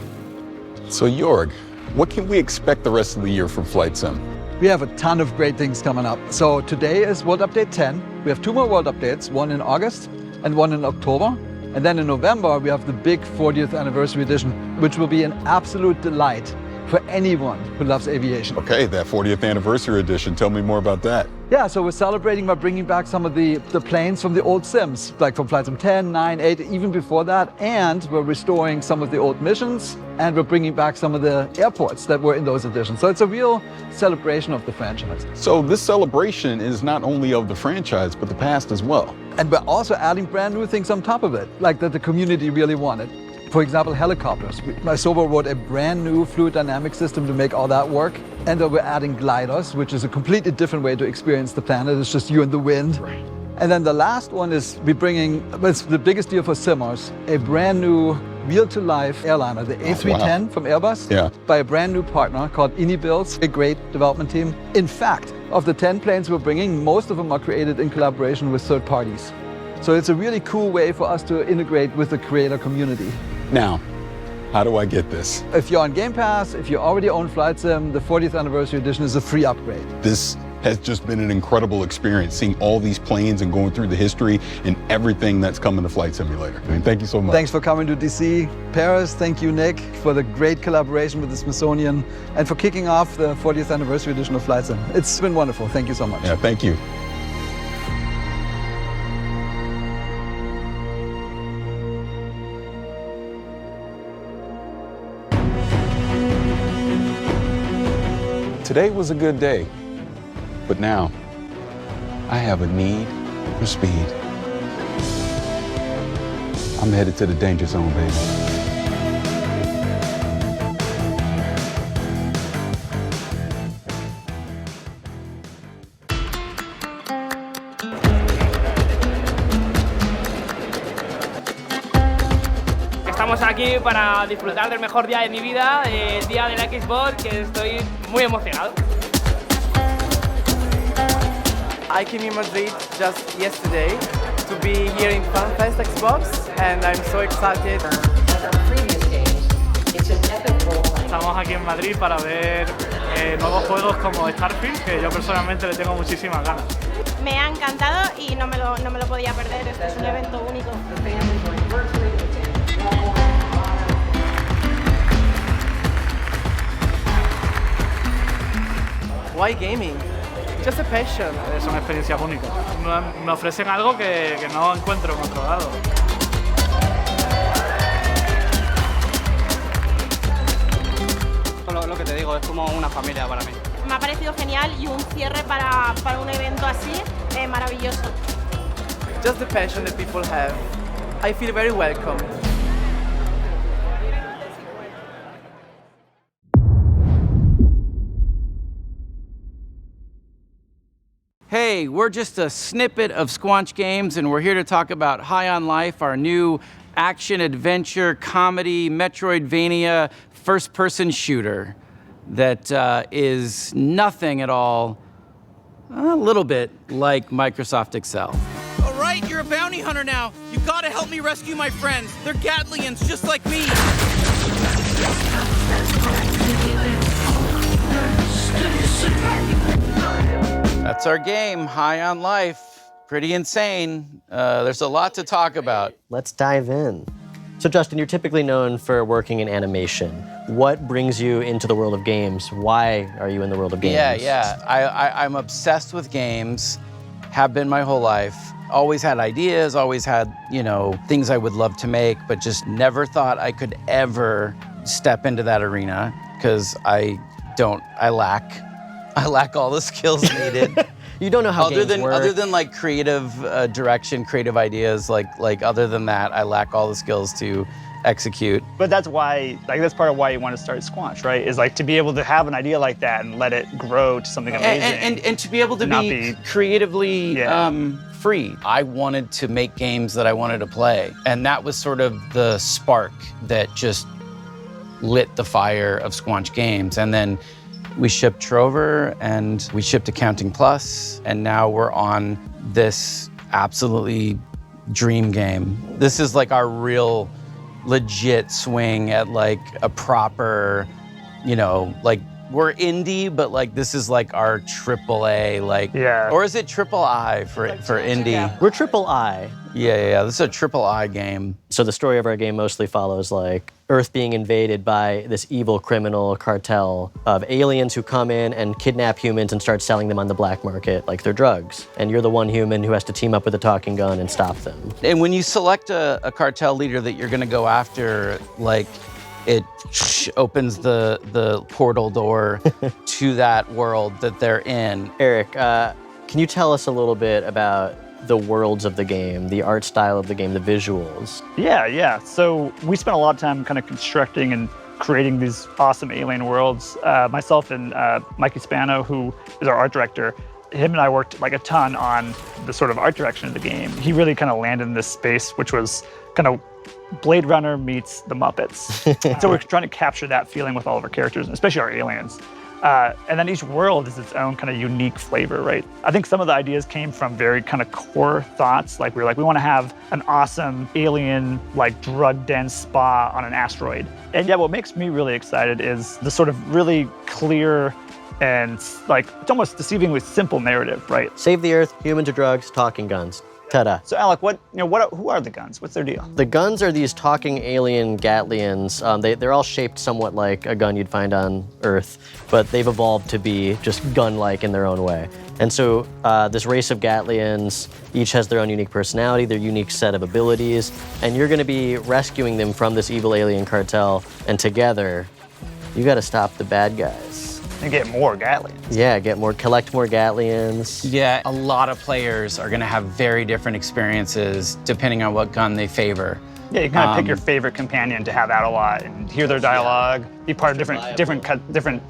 So Jorg, what can we expect the rest of the year from Flight Sim? We have a ton of great things coming up. So today is World Update 10. We have 2 more World Updates, one in August and one in October. And then in November, we have the big 40th anniversary edition, which will be an absolute delight for anyone who loves aviation. Okay, that 40th anniversary edition, tell me more about that. Yeah, so we're celebrating by bringing back some of the planes from the old Sims, like from Flight Sim 10, 9, 8, even before that. And we're restoring some of the old missions, and we're bringing back some of the airports that were in those editions. So it's a real celebration of the franchise. So this celebration is not only of the franchise, but the past as well. And we're also adding brand new things on top of it, like that the community really wanted. For example, helicopters. Isobo wrote a brand new fluid dynamic system to make all that work. And then we're adding gliders, which is a completely different way to experience the planet. It's just you and the wind. Right. And then the last one is we're bringing, it's the biggest deal for simmers, a brand new real-to-life airliner, the A310 from Airbus, by a brand new partner called Inibuilds, a great development team. In fact, of the 10 planes we're bringing, most of them are created in collaboration with third parties. So it's a really cool way for us to integrate with the creator community. Now, how do I get this? If you're on Game Pass, if you already own Flight Sim, the 40th anniversary edition is a free upgrade. This has just been an incredible experience, seeing all these planes and going through the history and everything that's coming to Flight Simulator. I mean, thank you so much. Thanks for coming to DC. Paris, thank you, Nick, for the great collaboration with the Smithsonian and for kicking off the 40th anniversary edition of Flight Sim. It's been wonderful. Thank you so much. Yeah, thank you. Today was a good day, but now I have a need for speed. I'm headed to the danger zone, baby. Estamos aquí para disfrutar del mejor día de mi vida, el día de la Xbox, que estoy muy emocionado. I came in Madrid just yesterday to be here in FanFest Xbox, and I'm so excited. Estamos aquí en Madrid para ver nuevos juegos como Starfield, que yo personalmente le tengo muchísimas ganas. Me ha encantado y no me lo podía perder, este es un evento único. Why gaming? Just a passion. Son experiencias únicas. Me ofrecen algo que no encuentro en otro lado. Lo que te digo, es como una familia para mí. Me ha parecido genial y un cierre para un evento así, maravilloso. Just the passion that people have. I feel very welcome. Hey, we're just a snippet of Squanch Games, and we're here to talk about High on Life, our new action-adventure, comedy, Metroidvania, first-person shooter that is nothing at all, a little bit like Microsoft Excel. All right, you're a bounty hunter now. You gotta help me rescue my friends. They're Gatlians, just like me. That's our game, High on Life. Pretty insane. There's a lot to talk about. Let's dive in. So Justin, you're typically known for working in animation. What brings you into the world of games? Why are you in the world of games? I'm obsessed with games, have been my whole life. Always had ideas, always had, things I would love to make, but just never thought I could ever step into that arena because I lack all the skills needed. You don't know how games work. Other than like creative direction, creative ideas, like other than that, I lack all the skills to execute. But that's why, that's part of why you want to start Squanch, right? Is like to be able to have an idea like that and let it grow to something amazing. And to be able to be creatively free. I wanted to make games that I wanted to play. And that was sort of the spark that just lit the fire of Squanch Games. And then we shipped Trover and we shipped Accounting Plus, and now we're on this absolutely dream game. This is like our real legit swing at like a proper, like we're indie, but like this is like our AAA, or is it triple I for indie? We're triple I. Yeah. This is a triple I game. So the story of our game mostly follows like Earth being invaded by this evil criminal cartel of aliens who come in and kidnap humans and start selling them on the black market like they're drugs. And you're the one human who has to team up with a talking gun and stop them. And when you select a cartel leader that you're gonna go after, like it opens the portal door to that world that they're in. Eric, can you tell us a little bit about the worlds of the game, the art style of the game, the visuals? Yeah. So we spent a lot of time kind of constructing and creating these awesome alien worlds. Myself and Mikey Spano, who is our art director, him and I worked like a ton on the sort of art direction of the game. He really kind of landed in this space, which was kind of Blade Runner meets the Muppets. So we're trying to capture that feeling with all of our characters, especially our aliens. And then each world is its own kind of unique flavor, right? I think some of the ideas came from very kind of core thoughts. Like we want to have an awesome alien, like drug-dense spa on an asteroid. And yeah, what makes me really excited is the sort of really clear and like, it's almost deceivingly simple narrative, right? Save the Earth, humans or drugs, talking guns. Ta-da. So Alec, who are the guns? What's their deal? The guns are these talking alien Gatlians. They're all shaped somewhat like a gun you'd find on Earth, but they've evolved to be just gun-like in their own way. And so this race of Gatlians each has their own unique personality, their unique set of abilities, and you're gonna be rescuing them from this evil alien cartel, and together, you gotta stop the bad guys. And get more Gatlians. Yeah, collect more Gatlians. Yeah, a lot of players are gonna have very different experiences depending on what gun they favor. Yeah, you kind of pick your favorite companion to have out a lot and hear their dialogue, be part of different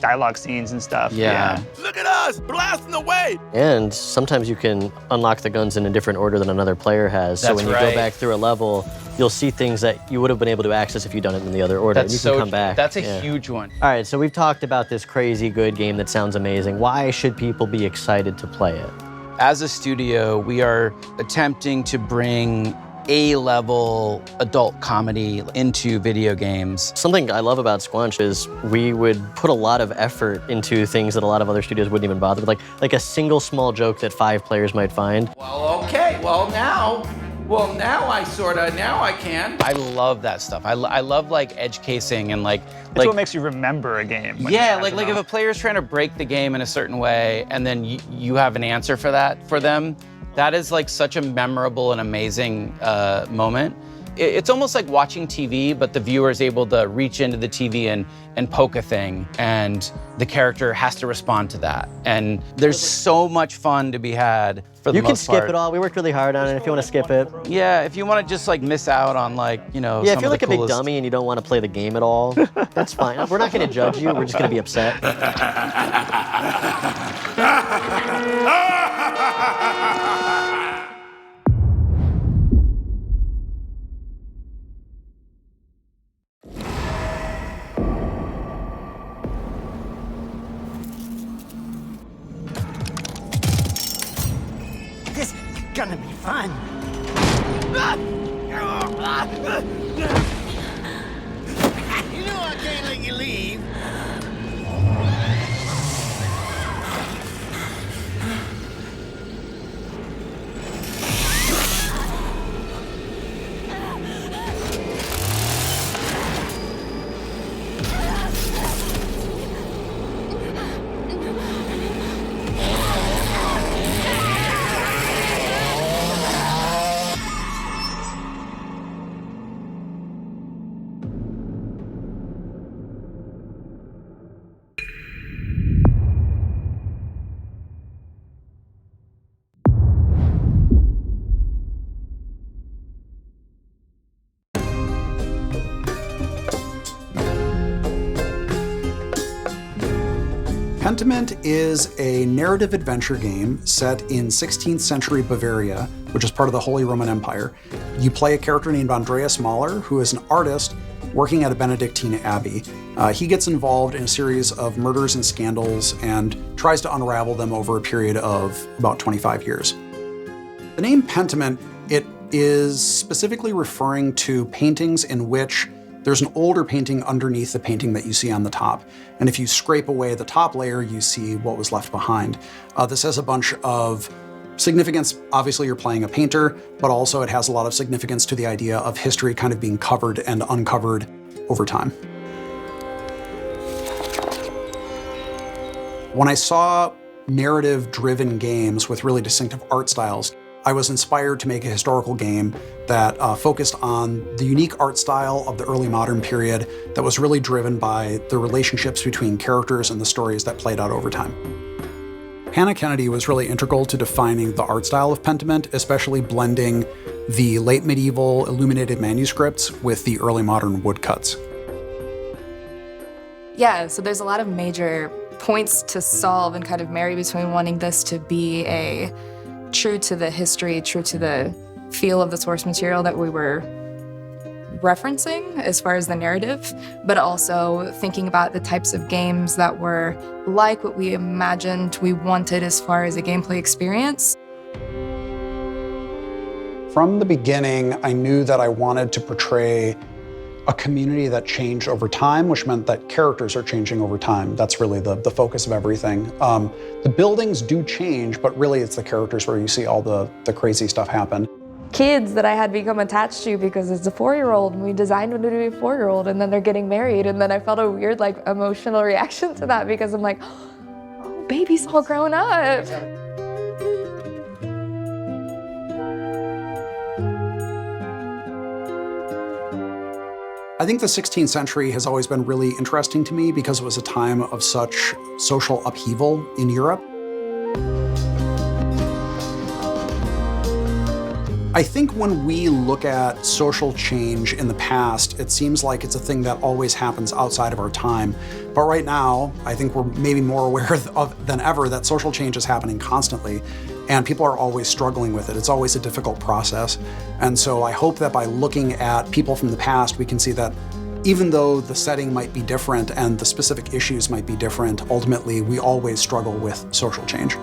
dialogue scenes and stuff. Yeah. Look at us, blasting away! And sometimes you can unlock the guns in a different order than another player has. So when you go back through a level, you'll see things that you would have been able to access if you'd done it in the other order. That's you can come back. That's a huge one. All right, so we've talked about this crazy good game that sounds amazing. Why should people be excited to play it? As a studio, we are attempting to bring A-level adult comedy into video games. Something I love about Squanch is we would put a lot of effort into things that a lot of other studios wouldn't even bother with, like a single small joke that 5 players might find. Well, okay, now I can. I love that stuff. I love like edge casing and like what makes you remember a game. Yeah, like if a player's trying to break the game in a certain way and then you have an answer for that for them, that is like such a memorable and amazing moment. It's almost like watching TV, but the viewer is able to reach into the TV and poke a thing, and the character has to respond to that. And there's so much fun to be had for the most part. You can skip it all. We worked really hard on it if you want to skip it. Yeah, if you want to just like miss out on like, Yeah, if you're like a big dummy and you don't want to play the game at all, that's fine. We're not going to judge you. We're just going to be upset. This is gonna be fun. You know I can't let you leave. Pentiment is a narrative adventure game set in 16th century Bavaria, which is part of the Holy Roman Empire. You play a character named Andreas Mahler, who is an artist working at a Benedictine abbey. He gets involved in a series of murders and scandals and tries to unravel them over a period of about 25 years. The name Pentiment, it is specifically referring to paintings in which there's an older painting underneath the painting that you see on the top. And if you scrape away the top layer, you see what was left behind. This has a bunch of significance. Obviously, you're playing a painter, but also it has a lot of significance to the idea of history kind of being covered and uncovered over time. When I saw narrative-driven games with really distinctive art styles, I was inspired to make a historical game that focused on the unique art style of the early modern period that was really driven by the relationships between characters and the stories that played out over time. Hannah Kennedy was really integral to defining the art style of Pentiment, especially blending the late medieval illuminated manuscripts with the early modern woodcuts. Yeah, so there's a lot of major points to solve and kind of marry between wanting this to be a true to the history, true to the feel of the source material that we were referencing as far as the narrative, but also thinking about the types of games that were like what we imagined we wanted as far as a gameplay experience. From the beginning, I knew that I wanted to portray a community that changed over time, which meant that characters are changing over time. That's really the focus of everything. The buildings do change, but really it's the characters where you see all the crazy stuff happen. Kids that I had become attached to because it's a 4-year-old and we designed them to be a 4-year-old and then they're getting married and then I felt a weird like emotional reaction to that because I'm like, oh, baby's all grown up. I think the 16th century has always been really interesting to me because it was a time of such social upheaval in Europe. I think when we look at social change in the past, it seems like it's a thing that always happens outside of our time. But right now, I think we're maybe more aware than ever that social change is happening constantly, and people are always struggling with it. It's always a difficult process. And so I hope that by looking at people from the past, we can see that even though the setting might be different and the specific issues might be different, ultimately, we always struggle with social change.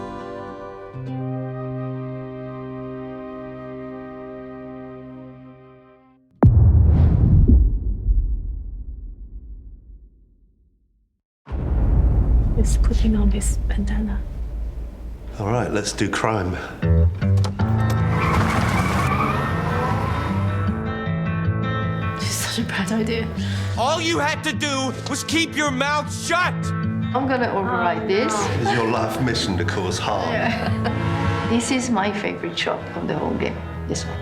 Just putting on this bandana. All right, let's do crime. It's such a bad idea. All you had to do was keep your mouth shut! I'm gonna override this. Is your life mission to cause harm? Yeah. This is my favorite shot of the whole game, this one.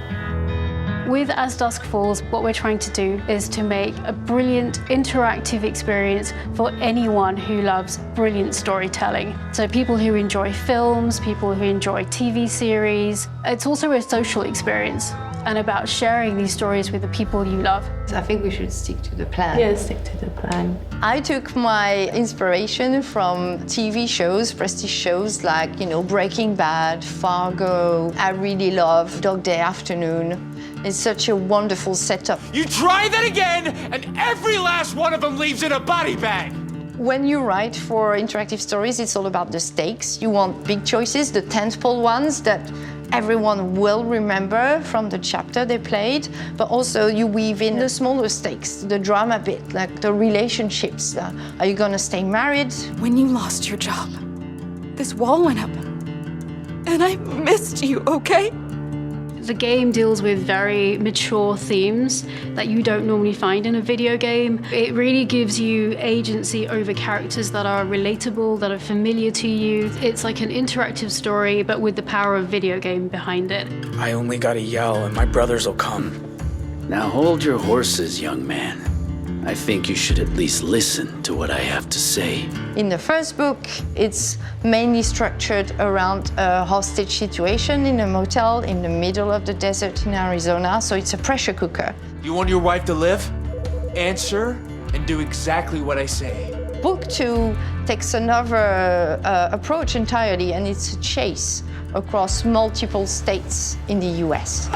With As Dusk Falls, what we're trying to do is to make a brilliant interactive experience for anyone who loves brilliant storytelling. So people who enjoy films, people who enjoy TV series. It's also a social experience and about sharing these stories with the people you love. So I think we should stick to the plan. Yeah, stick to the plan. I took my inspiration from TV shows, prestige shows like, Breaking Bad, Fargo. I really love Dog Day Afternoon. It's such a wonderful setup. You try that again, and every last one of them leaves in a body bag. When you write for interactive stories, it's all about the stakes. You want big choices, the tentpole ones that everyone will remember from the chapter they played, but also you weave in the smaller stakes, the drama bit, like the relationships. Are you gonna stay married? When you lost your job, this wall went up and I missed you, okay? The game deals with very mature themes that you don't normally find in a video game. It really gives you agency over characters that are relatable, that are familiar to you. It's like an interactive story, but with the power of video game behind it. I only gotta yell and my brothers will come. Now hold your horses, young man. I think you should at least listen to what I have to say. In the first book, it's mainly structured around a hostage situation in a motel in the middle of the desert in Arizona, so it's a pressure cooker. You want your wife to live? Answer and do exactly what I say. Book 2 takes another approach entirely, and it's a chase across multiple states in the US.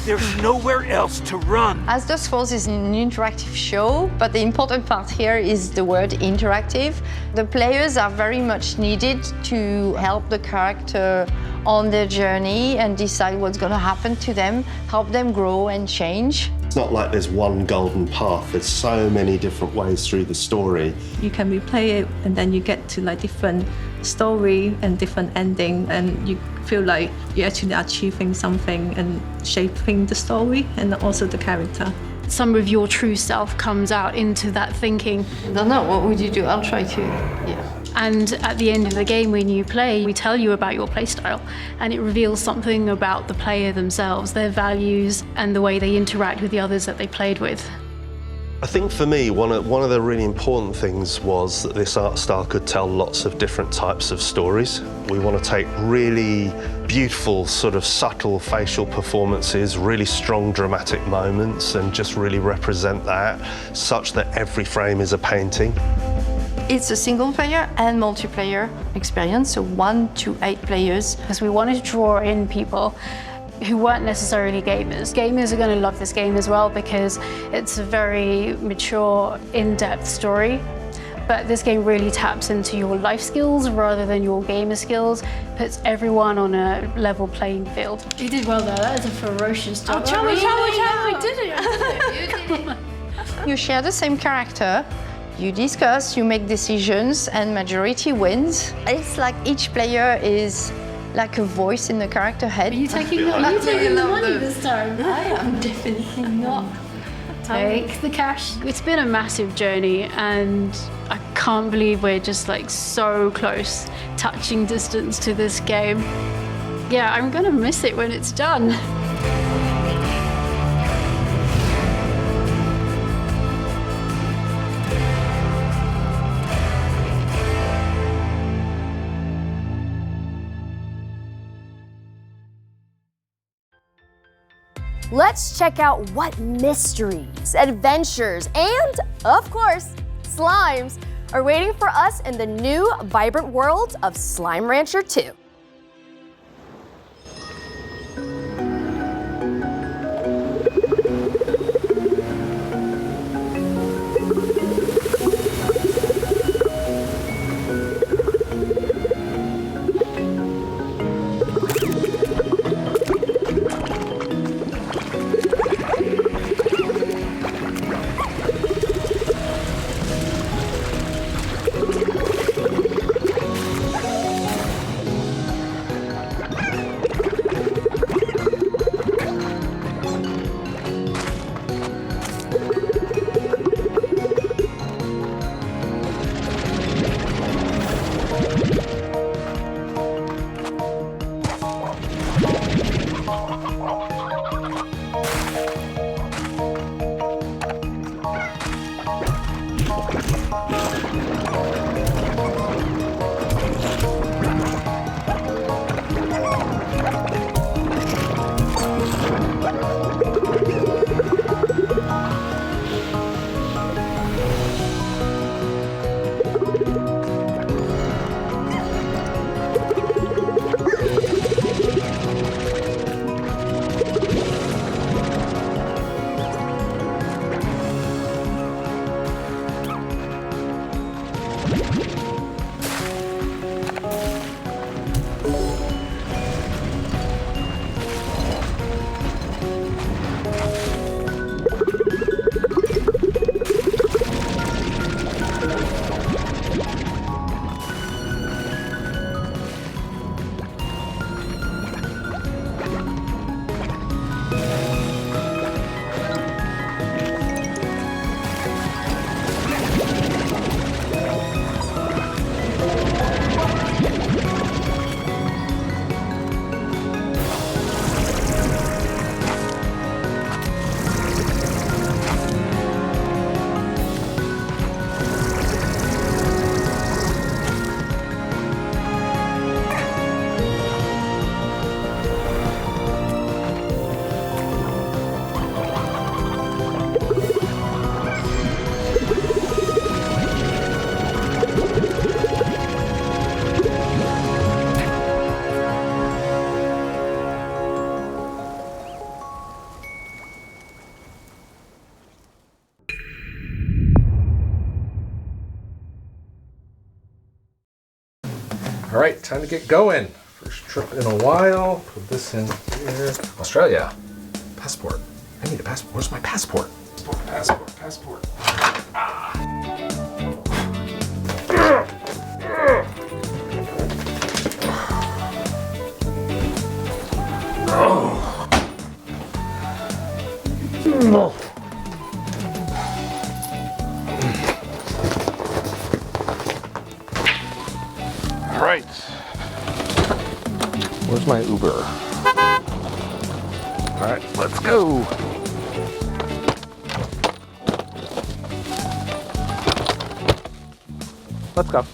There's nowhere else to run. As Dusk Falls is an interactive show, but the important part here is the word interactive. The players are very much needed to help the character on their journey and decide what's going to happen to them, help them grow and change. It's not like there's one golden path. There's so many different ways through the story. You can replay it, and then you get to like different story and different ending, and you feel like you're actually achieving something and shaping the story and also the character. Some of your true self comes out into that thinking. I don't know, what would you do? I'll try to, yeah. And at the end of the game, when you play, we tell you about your playstyle, and it reveals something about the player themselves, their values, and the way they interact with the others that they played with. I think for me, one of the really important things was that this art style could tell lots of different types of stories. We want to take really beautiful, sort of subtle facial performances, really strong dramatic moments, and just really represent that such that every frame is a painting. It's a single player and multiplayer experience, so 1 to 8 players. Because we wanted to draw in people who weren't necessarily gamers. Gamers are going to love this game as well because it's a very mature, in-depth story. But this game really taps into your life skills rather than your gamer skills, puts everyone on a level playing field. You did well there, that is a ferocious job. We did it! You share the same character, you discuss, you make decisions, and majority wins. It's like each player is like a voice in the character head. Are you taking the money this time? I am definitely not. Take the cash. It's been a massive journey, and I can't believe we're just like so close, touching distance to this game. Yeah, I'm gonna miss it when it's done. Let's check out what mysteries, adventures, and, of course, slimes are waiting for us in the new, vibrant world of Slime Rancher 2. All right, time to get going. First trip in a while. Put this in here. Australia. Passport. I need a passport. Where's my passport? Passport. All right. Where's my Uber? All right, let's go. Let's go.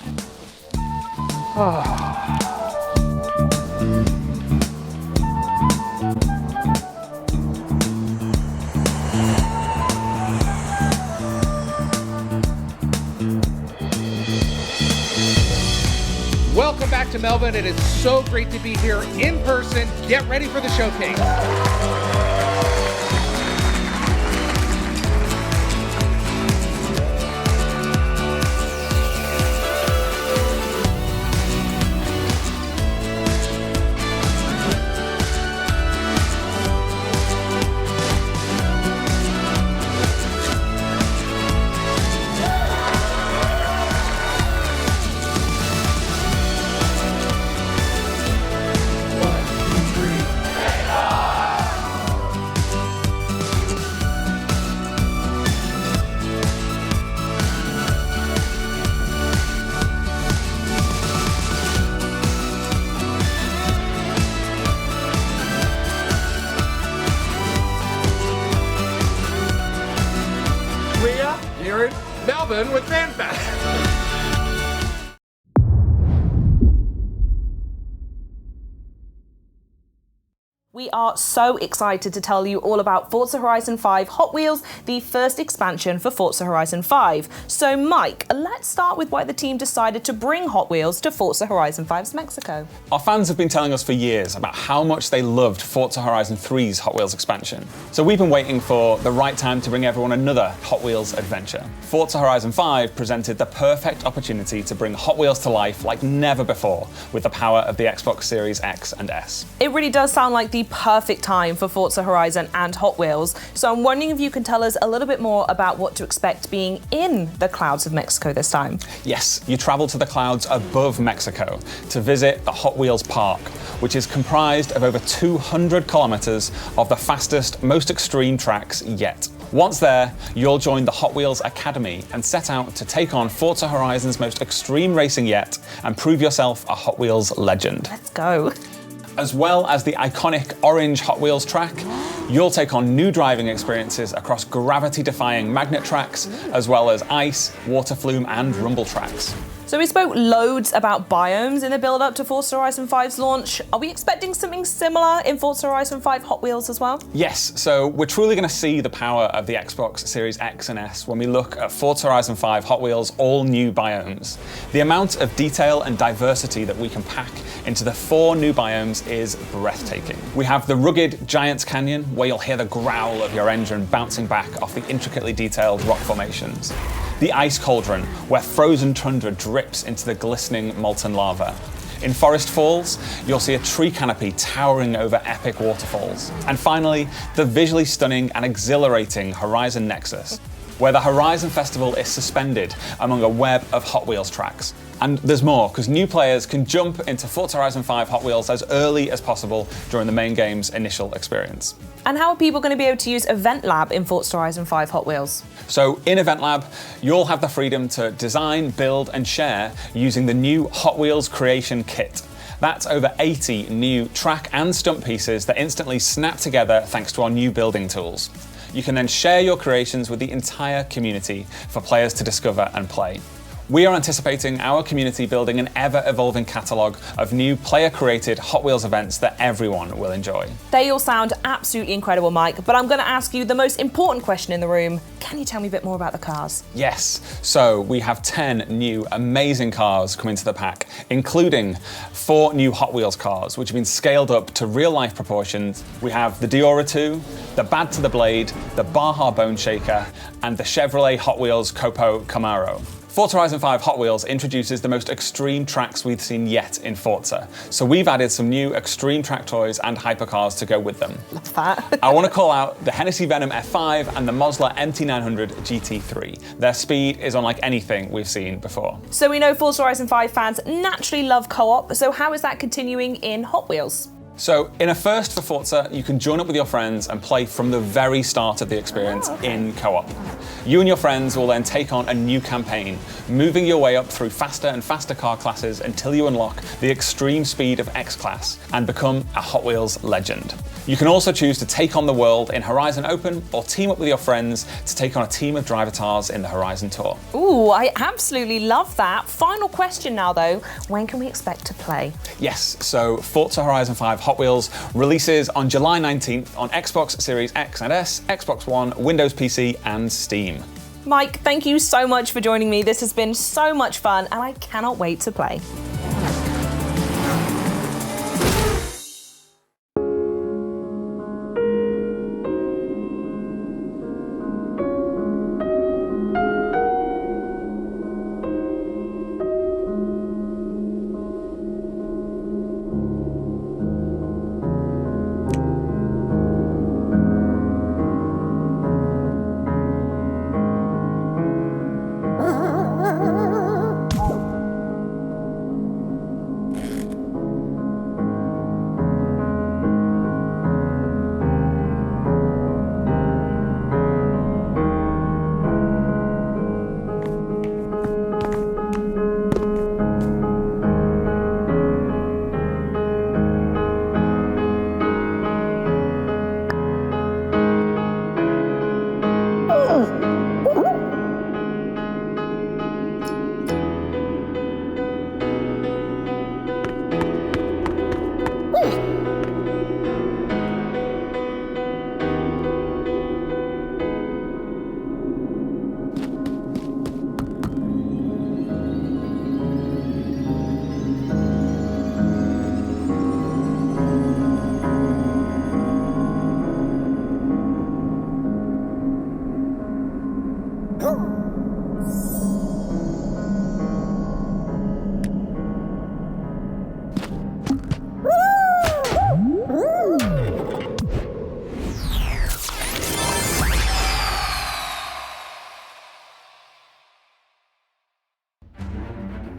Welcome back to Melbourne. It is so great to be here in person. Get ready for the showcase. Here in Melbourne with FanFest. We are so excited to tell you all about Forza Horizon 5 Hot Wheels, the first expansion for Forza Horizon 5. So Mike, let's start with why the team decided to bring Hot Wheels to Forza Horizon 5's Mexico. Our fans have been telling us for years about how much they loved Forza Horizon 3's Hot Wheels expansion. So we've been waiting for the right time to bring everyone another Hot Wheels adventure. Forza Horizon 5 presented the perfect opportunity to bring Hot Wheels to life like never before with the power of the Xbox Series X and S. It really does sound like the perfect time for Forza Horizon and Hot Wheels. So I'm wondering if you can tell us a little bit more about what to expect being in the clouds of Mexico this time. Yes, you travel to the clouds above Mexico to visit the Hot Wheels Park, which is comprised of over 200 kilometers of the fastest, most extreme tracks yet. Once there, you'll join the Hot Wheels Academy and set out to take on Forza Horizon's most extreme racing yet and prove yourself a Hot Wheels legend. Let's go. As well as the iconic orange Hot Wheels track, you'll take on new driving experiences across gravity-defying magnet tracks, as well as ice, water flume, and rumble tracks. So we spoke loads about biomes in the build-up to Forza Horizon 5's launch. Are we expecting something similar in Forza Horizon 5 Hot Wheels as well? Yes, so we're truly going to see the power of the Xbox Series X and S when we look at Forza Horizon 5 Hot Wheels' all new biomes. The amount of detail and diversity that we can pack into the 4 new biomes is breathtaking. We have the rugged Giants Canyon, where you'll hear the growl of your engine bouncing back off the intricately detailed rock formations. The Ice Cauldron, where frozen tundra drips into the glistening molten lava. In Forest Falls, you'll see a tree canopy towering over epic waterfalls. And finally, the visually stunning and exhilarating Horizon Nexus, where the Horizon Festival is suspended among a web of Hot Wheels tracks. And there's more, because new players can jump into Forza Horizon 5 Hot Wheels as early as possible during the main game's initial experience. And how are people going to be able to use Event Lab in Forza Horizon 5 Hot Wheels? So in Event Lab, you'll have the freedom to design, build, and share using the new Hot Wheels Creation Kit. That's over 80 new track and stunt pieces that instantly snap together thanks to our new building tools. You can then share your creations with the entire community for players to discover and play. We are anticipating our community building an ever-evolving catalogue of new player-created Hot Wheels events that everyone will enjoy. They all sound absolutely incredible, Mike, but I'm going to ask you the most important question in the room. Can you tell me a bit more about the cars? Yes, so we have 10 new amazing cars coming to the pack, including 4 new Hot Wheels cars, which have been scaled up to real-life proportions. We have the Diora 2, the Bad to the Blade, the Baja Bone Shaker, and the Chevrolet Hot Wheels Copo Camaro. Forza Horizon 5 Hot Wheels introduces the most extreme tracks we've seen yet in Forza. So we've added some new extreme track toys and hypercars to go with them. Love that. I want to call out the Hennessy Venom F5 and the Mosler MT900 GT3. Their speed is unlike anything we've seen before. So we know Forza Horizon 5 fans naturally love co-op, so how is that continuing in Hot Wheels? So, in a first for Forza, you can join up with your friends and play from the very start of the experience in co-op. You and your friends will then take on a new campaign, moving your way up through faster and faster car classes until you unlock the extreme speed of X-Class and become a Hot Wheels legend. You can also choose to take on the world in Horizon Open or team up with your friends to take on a team of Drivatars in the Horizon Tour. Ooh, I absolutely love that. Final question now though, when can we expect to play? Yes, so Forza Horizon 5 Hot Wheels releases on July 19th on Xbox Series X and S, Xbox One, Windows PC, and Steam. Mike, thank you so much for joining me. This has been so much fun, and I cannot wait to play.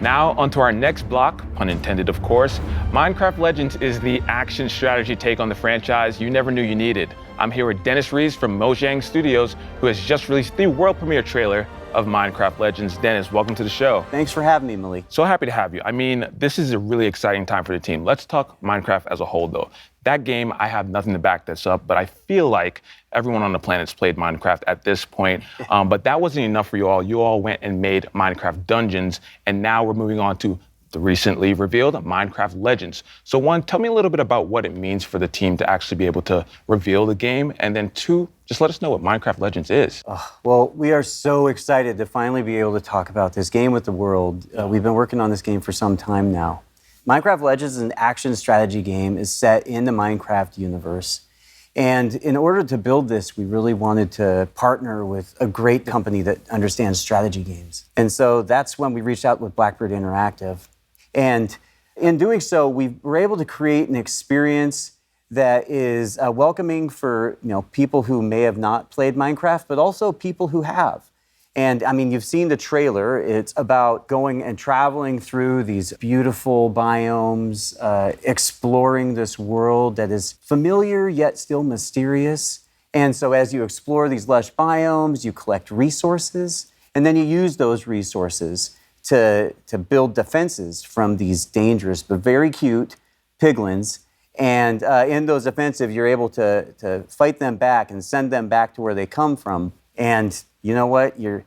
Now, onto our next block, pun intended of course. Minecraft Legends is the action strategy take on the franchise you never knew you needed. I'm here with Dennis Rees from Mojang Studios, who has just released the world premiere trailer of Minecraft Legends. Dennis, welcome to the show. Thanks for having me, Malik. So happy to have you. I mean, this is a really exciting time for the team. Let's talk Minecraft as a whole, though. That game, I have nothing to back this up, but I feel like everyone on the planet's played Minecraft at this point. But that wasn't enough for you all. You all went and made Minecraft Dungeons, and now we're moving on to the recently revealed Minecraft Legends. So one, tell me a little bit about what it means for the team to actually be able to reveal the game, and then two, just let us know what Minecraft Legends is. Well, we are so excited to finally be able to talk about this game with the world. We've been working on this game for some time now. Minecraft Legends is an action strategy game. Is set in the Minecraft universe. And in order to build this, we really wanted to partner with a great company that understands strategy games. And so that's when we reached out with Blackbird Interactive. And in doing so, we were able to create an experience that is welcoming for people who may have not played Minecraft, but also people who have. And I mean, you've seen the trailer. It's about going and traveling through these beautiful biomes, exploring this world that is familiar yet still mysterious. And so as you explore these lush biomes, you collect resources, and then you use those resources to build defenses from these dangerous but very cute piglins. And in those offensives, you're able to fight them back and send them back to where they come from. And you know what? You're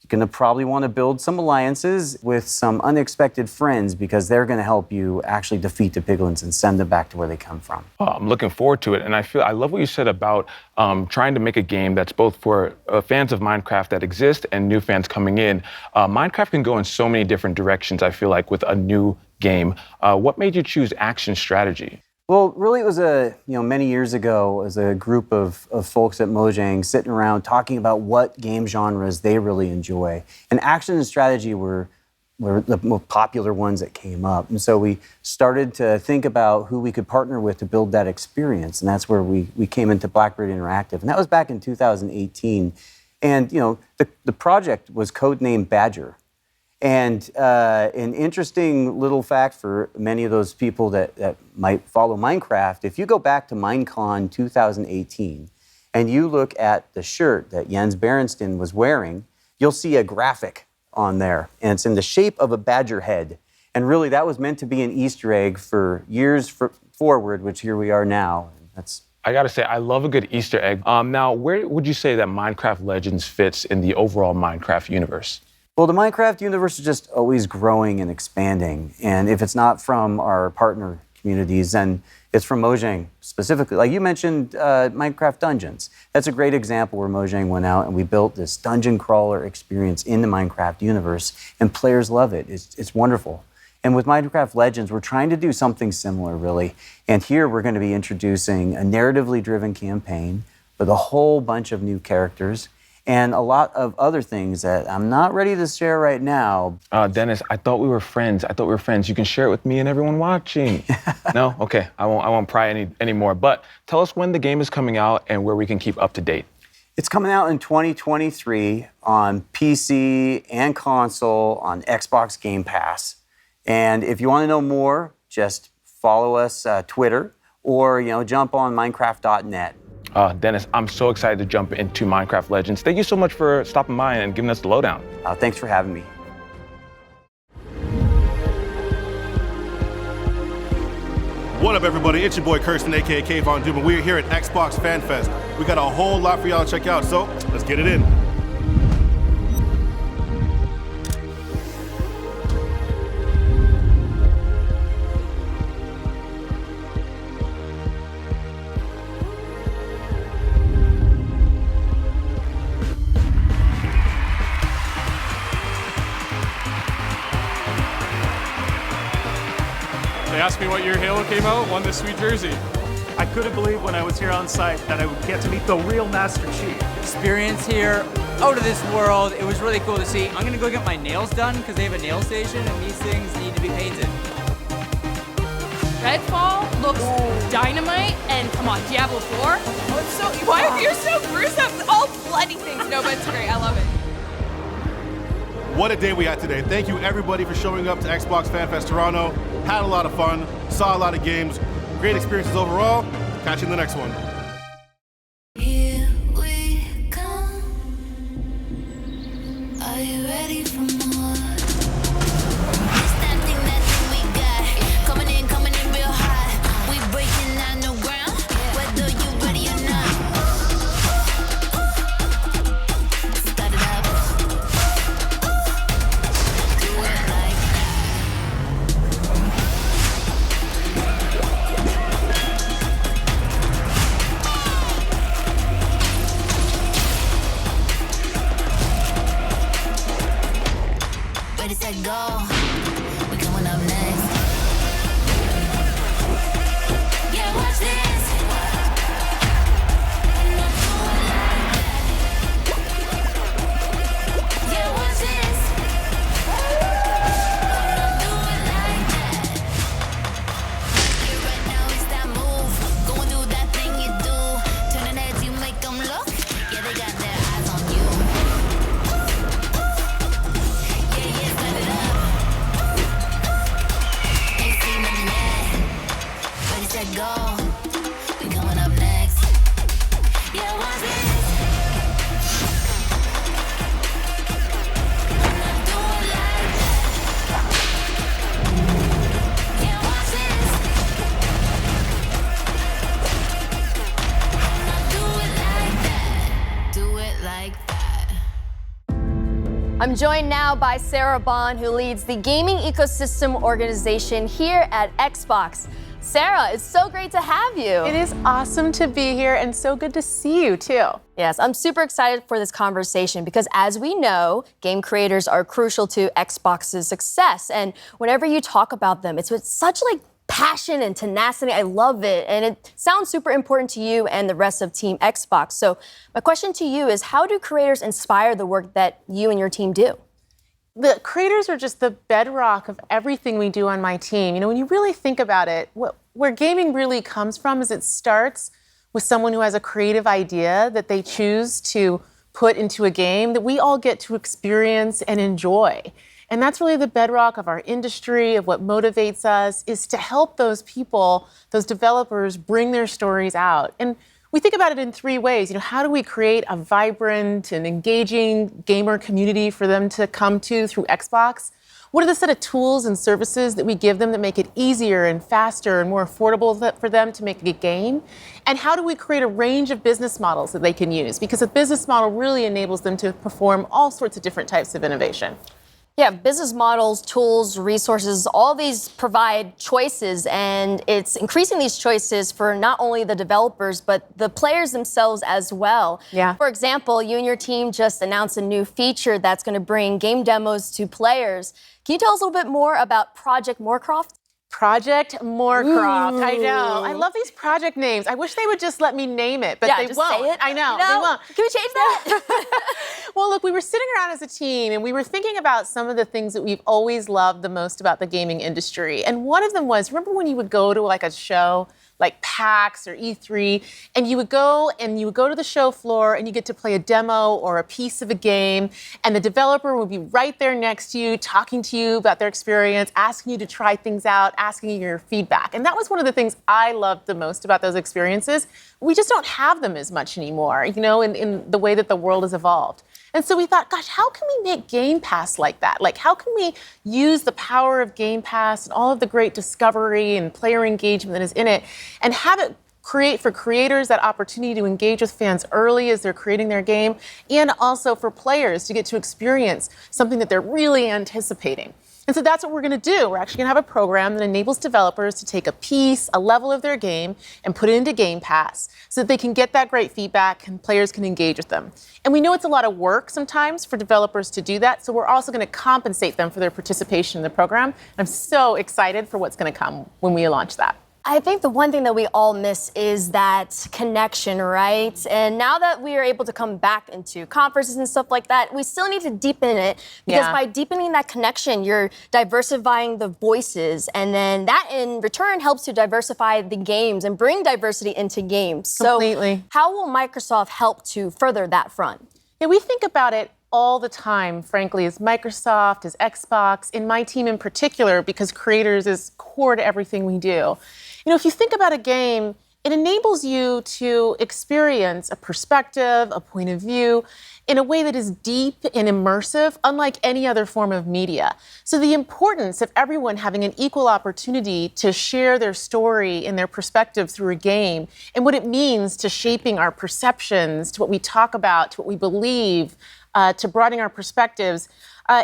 going to probably want to build some alliances with some unexpected friends because they're going to help you actually defeat the piglins and send them back to where they come from. Oh, I'm looking forward to it. And I love what you said about trying to make a game that's both for fans of Minecraft that exist and new fans coming in. Minecraft can go in so many different directions, I feel like, with a new game. What made you choose action strategy? Well, really, it was many years ago, as a group of folks at Mojang sitting around talking about what game genres they really enjoy. And action and strategy were the most popular ones that came up. And so we started to think about who we could partner with to build that experience. And that's where we came into Blackbird Interactive. And that was back in 2018. And, the project was codenamed Badger. And an interesting little fact for many of those people that might follow Minecraft, if you go back to Minecon 2018 and you look at the shirt that Jens Berenstain was wearing, you'll see a graphic on there. And it's in the shape of a badger head. And really, that was meant to be an Easter egg for years forward, which here we are now. I gotta say, I love a good Easter egg. Now, where would you say that Minecraft Legends fits in the overall Minecraft universe? Well, the Minecraft universe is just always growing and expanding. And if it's not from our partner communities, then it's from Mojang specifically. Like you mentioned, Minecraft Dungeons. That's a great example where Mojang went out and we built this dungeon crawler experience in the Minecraft universe, and players love it. It's wonderful. And with Minecraft Legends, we're trying to do something similar, really. And here we're going to be introducing a narratively driven campaign with a whole bunch of new characters and a lot of other things that I'm not ready to share right now. Dennis, I thought we were friends. You can share it with me and everyone watching. No? Okay, I won't pry anymore. But tell us when the game is coming out and where we can keep up to date. It's coming out in 2023 on PC and console on Xbox Game Pass. And if you want to know more, just follow us Twitter or jump on Minecraft.net. Dennis, I'm so excited to jump into Minecraft Legends. Thank you so much for stopping by and giving us the lowdown. Thanks for having me. What up, everybody? It's your boy Kirsten, aka Kayvon Doom, and we're here at Xbox Fan Fest. We got a whole lot for y'all to check out, so let's get it in. They asked me what year Halo came out, won this sweet jersey. I couldn't believe when I was here on site that I would get to meet the real Master Chief. Experience here, out of this world. It was really cool to see. I'm gonna go get my nails done because they have a nail station and these things need to be painted. Redfall looks dynamite, and come on, Diablo 4. Oh, it's so. Why are you so gruesome? All bloody things. No, but it's great. I love it. What a day we had today. Thank you, everybody, for showing up to Xbox Fan Fest Toronto. Had a lot of fun, saw a lot of games, great experiences overall. Catch you in the next one. Here we come. Are you ready for more? It's that thing we got. Coming in real hot. We breaking down no ground, whether you ready or not. Start it up. Do it like ready, set, go. We coming up next. Yeah, watch this. Yeah, watch this. Do it like that. Yeah, right now it's that move. Go and do that thing you do. Turning heads, you make them look. Yeah, they got their eyes on you. Start it up. Ain't seen nothing yet. Ready, set, go. We coming up next. Yeah, watch this. Do it like that. Yeah, watch this. Do it like that. Do it like that. I'm joined now by Sarah Bond, who leads the gaming ecosystem organization here at Xbox. Sarah, it's so great to have you. It is awesome to be here and so good to see you too. Yes, I'm super excited for this conversation because as we know, game creators are crucial to Xbox's success. And whenever you talk about them, it's with such passion and tenacity. I love it. And it sounds super important to you and the rest of Team Xbox. So my question to you is, how do creators inspire the work that you and your team do? The creators are just the bedrock of everything we do on my team. You know, when you really think about it, where gaming really comes from is it starts with someone who has a creative idea that they choose to put into a game that we all get to experience and enjoy. And that's really the bedrock of our industry, of what motivates us, is to help those people, those developers, bring their stories out. And we think about it in three ways. You know, how do we create a vibrant and engaging gamer community for them to come to through Xbox? What are the set of tools and services that we give them that make it easier and faster and more affordable for them to make a game? And how do we create a range of business models that they can use? Because a business model really enables them to perform all sorts of different types of innovation. Yeah, business models, tools, resources, all these provide choices, and it's increasing these choices for not only the developers, but the players themselves as well. Yeah. For example, you and your team just announced a new feature that's going to bring game demos to players. Can you tell us a little bit more about Project Moorcroft? Project Moorcroft. I Ooh. know. I love these project names. I wish they would just let me name it, but Yeah, they just won't. say it. I know. You know, They won't. Can we change that? Well, look, we were sitting around as a team and we were thinking about some of the things that we've always loved the most about the gaming industry. And one of them was, remember when you would go to like a show like PAX or E3, and you would go to the show floor and you get to play a demo or a piece of a game, and the developer would be right there next to you, talking to you about their experience, asking you to try things out, asking you your feedback. And that was one of the things I loved the most about those experiences. We just don't have them as much anymore, you know, in the way that the world has evolved. And so we thought, gosh, how can we make Game Pass like that? Like, how can we use the power of Game Pass and all of the great discovery and player engagement that is in it and have it create for creators that opportunity to engage with fans early as they're creating their game, and also for players to get to experience something that they're really anticipating. And so that's what we're going to do. We're actually going to have a program that enables developers to take a piece, a level of their game, and put it into Game Pass so that they can get that great feedback and players can engage with them. And we know it's a lot of work sometimes for developers to do that, so we're also going to compensate them for their participation in the program. I'm so excited for what's going to come when we launch that. I think the one thing that we all miss is that connection, right? And now that we are able to come back into conferences and stuff like that, we still need to deepen it, because Yeah. by deepening that connection, you're diversifying the voices, and then that in return helps to diversify the games and bring diversity into games. Completely. So how will Microsoft help to further that front? Yeah, we think about it all the time, frankly, as Microsoft, as Xbox, in my team in particular, because creators is core to everything we do. You know, if you think about a game, it enables you to experience a perspective, a point of view, in a way that is deep and immersive, unlike any other form of media. So the importance of everyone having an equal opportunity to share their story and their perspective through a game, and what it means to shaping our perceptions, to what we talk about, to what we believe, to broadening our perspectives,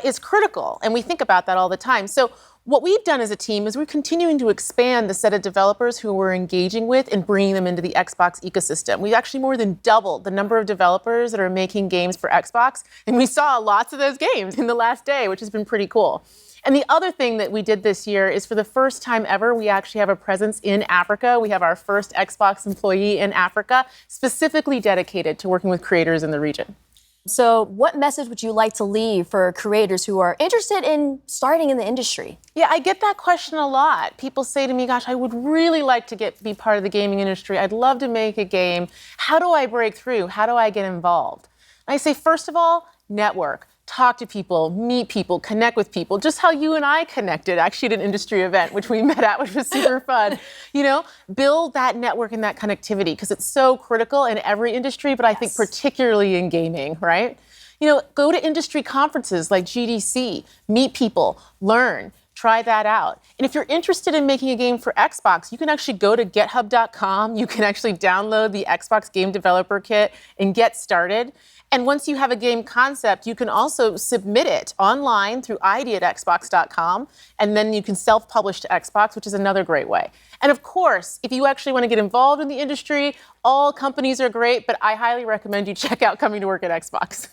is critical. And we think about that all the time. So what we've done as a team is we're continuing to expand the set of developers who we're engaging with and bringing them into the Xbox ecosystem. We've actually more than doubled the number of developers that are making games for Xbox, and we saw lots of those games in the last day, which has been pretty cool. And the other thing that we did this year is, for the first time ever, we actually have a presence in Africa. We have our first Xbox employee in Africa, specifically dedicated to working with creators in the region. So what message would you like to leave for creators who are interested in starting in the industry? Yeah, I get that question a lot. People say to me, gosh, I would really like to be part of the gaming industry. I'd love to make a game. How do I break through? How do I get involved? And I say, first of all, network. Talk to people, meet people, connect with people, just how you and I connected actually at an industry event, which we met at, which was super fun. You know, build that network and that connectivity, because it's so critical in every industry, but I think particularly in gaming, right? You know, go to industry conferences like GDC, meet people, learn, try that out. And if you're interested in making a game for Xbox, you can actually go to github.com. You can actually download the Xbox Game Developer Kit and get started. And once you have a game concept, you can also submit it online through id@xbox.com, and then you can self-publish to Xbox, which is another great way. And of course, if you actually want to get involved in the industry, all companies are great, but I highly recommend you check out coming to work at Xbox.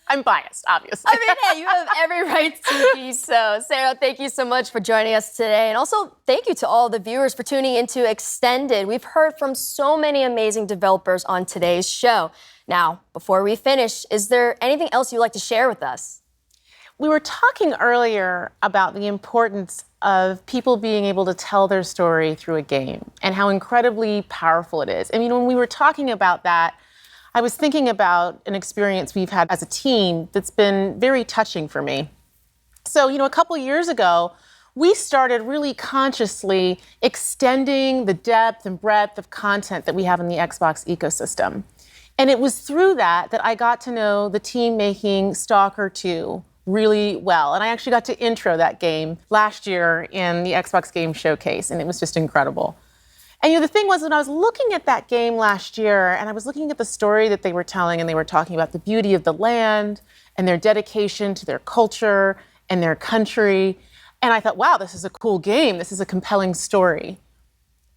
I'm biased, obviously. I mean, hey, you have every right to be so. Sarah, thank you so much for joining us today. And also, thank you to all the viewers for tuning into Extended. We've heard from so many amazing developers on today's show. Now, before we finish, is there anything else you'd like to share with us? We were talking earlier about the importance of people being able to tell their story through a game and how incredibly powerful it is. I mean, when we were talking about that, I was thinking about an experience we've had as a team that's been very touching for me. So, a couple years ago, we started really consciously extending the depth and breadth of content that we have in the Xbox ecosystem. And it was through that I got to know the team making Stalker 2 really well. And I actually got to intro that game last year in the Xbox Game Showcase, and it was just incredible. And the thing was, when I was looking at that game last year, and I was looking at the story that they were telling, and they were talking about the beauty of the land and their dedication to their culture and their country, and I thought, wow, this is a cool game. This is a compelling story.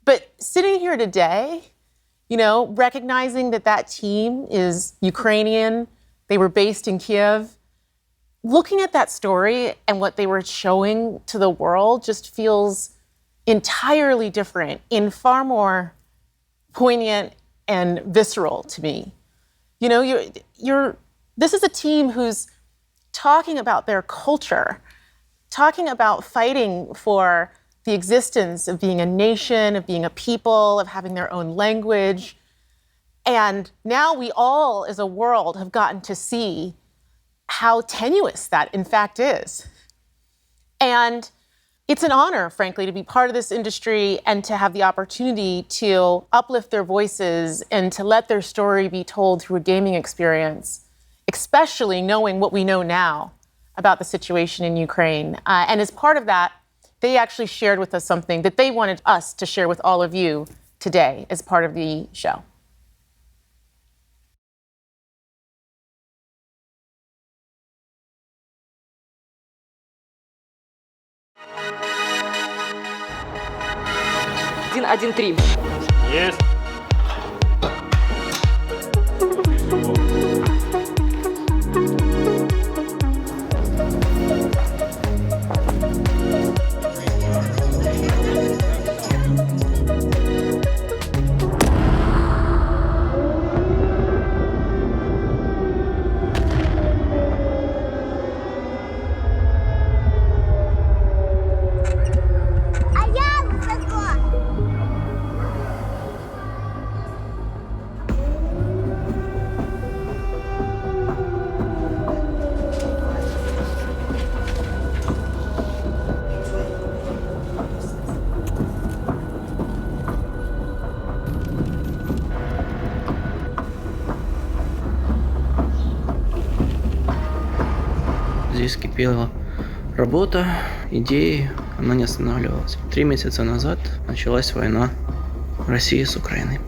But sitting here today, recognizing that team is Ukrainian, they were based in Kiev, looking at that story and what they were showing to the world just feels entirely different and far more poignant and visceral to me. This is a team who's talking about their culture, talking about fighting for the existence of being a nation, of being a people, of having their own language. And now we all, as a world, have gotten to see how tenuous that in fact is. And it's an honor, frankly, to be part of this industry and to have the opportunity to uplift their voices and to let their story be told through a gaming experience, especially knowing what we know now about the situation in Ukraine. And as part of that, they actually shared with us something that they wanted us to share with all of you today as part of the show. Yes. Здесь кипела работа, идеи, она не останавливалась. 3 месяца назад началась война России с Украиной.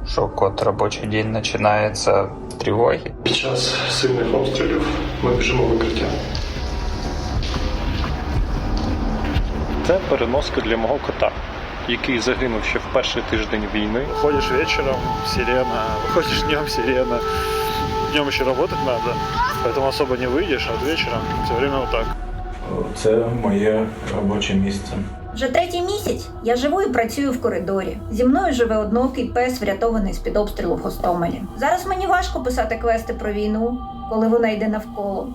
Шок от робочий день починається з тривоги. Під час сильних обстрілів ми біжимо в укриття. Це переноска для мого кота, який загинув ще в перший тиждень війни. Ходишь вечером, сирена, выходишь днем, сирена. Днем еще работать надо, поэтому особо не выйдешь, а вечером все время вот так. Це моє робоче місце. Вже 3-й місяць я живу і працюю в коридорі. Зі мною живе одноокий пес, врятований з-під обстрілу в Гостомелі. Зараз мені важко писати квести про війну, коли вона йде навколо.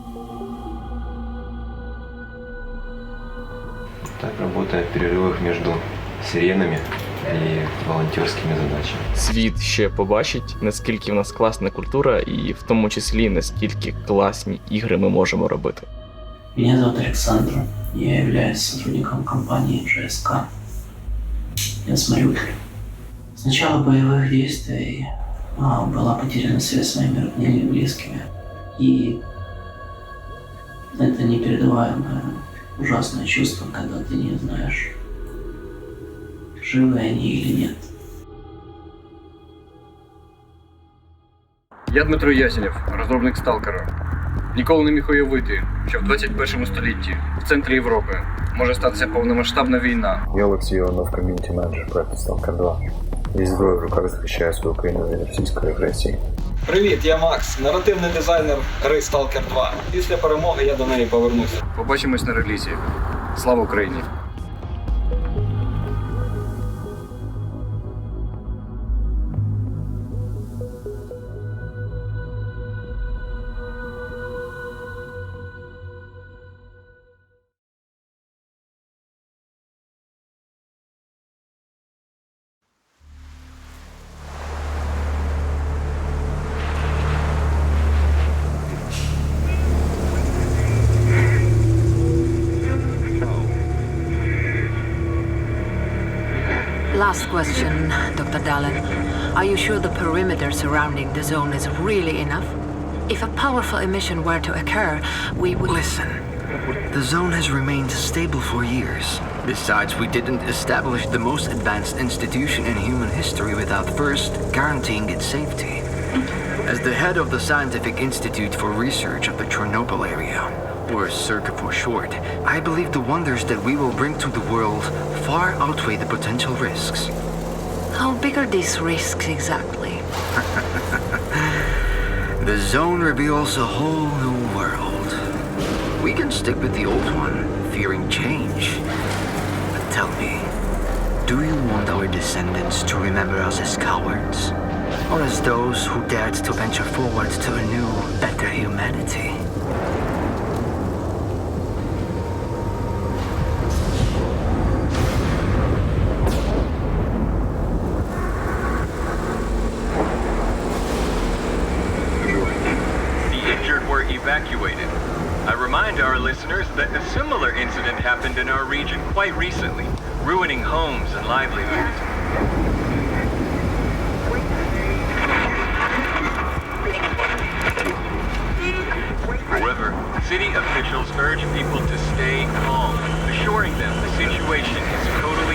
Так работает в перерывах между сиренами і волонтерськими задачами. Світ ще побачить, наскільки в нас класна культура і в тому числі, наскільки класні ігри ми можемо робити. Меня зовут Александр, я являюсь сотрудником компании ЖСК. Я с Мариуполя. С начала боевых действий была потеряна связь с моими родными и близкими. И это непередаваемое, ужасное чувство, когда ты не знаешь, живы они или нет. Я Дмитро Ясенєв, розробник Сталкера. Ніколи не міг уявити, що в 21 столітті в центрі Європи може статися повномасштабна війна. Я Олексій Іванов, ком'юніті менеджер проекту Stalker 2. зі зброєю в руках захищає свою країну від російської агресії. Привіт, я Макс, наративний дизайнер гри Stalker 2. Після перемоги я до неї повернуся. Побачимось на релізі. Слава Україні! Last question, Dr. Dallin. Are you sure the perimeter surrounding the zone is really enough? If a powerful emission were to occur, we would... Listen, the zone has remained stable for years. Besides, we didn't establish the most advanced institution in human history without first guaranteeing its safety. As the head of the Scientific Institute for Research of the Chernobyl area, or CERCA for short, I believe the wonders that we will bring to the world far outweigh the potential risks. How big are these risks exactly? The zone reveals a whole new world. We can stick with the old one, fearing change. But tell me, do you want our descendants to remember us as cowards? Or as those who dared to venture forward to a new, better humanity? Evacuated. I remind our listeners that a similar incident happened in our region quite recently, ruining homes and livelihoods. However, city officials urge people to stay calm, assuring them the situation is totally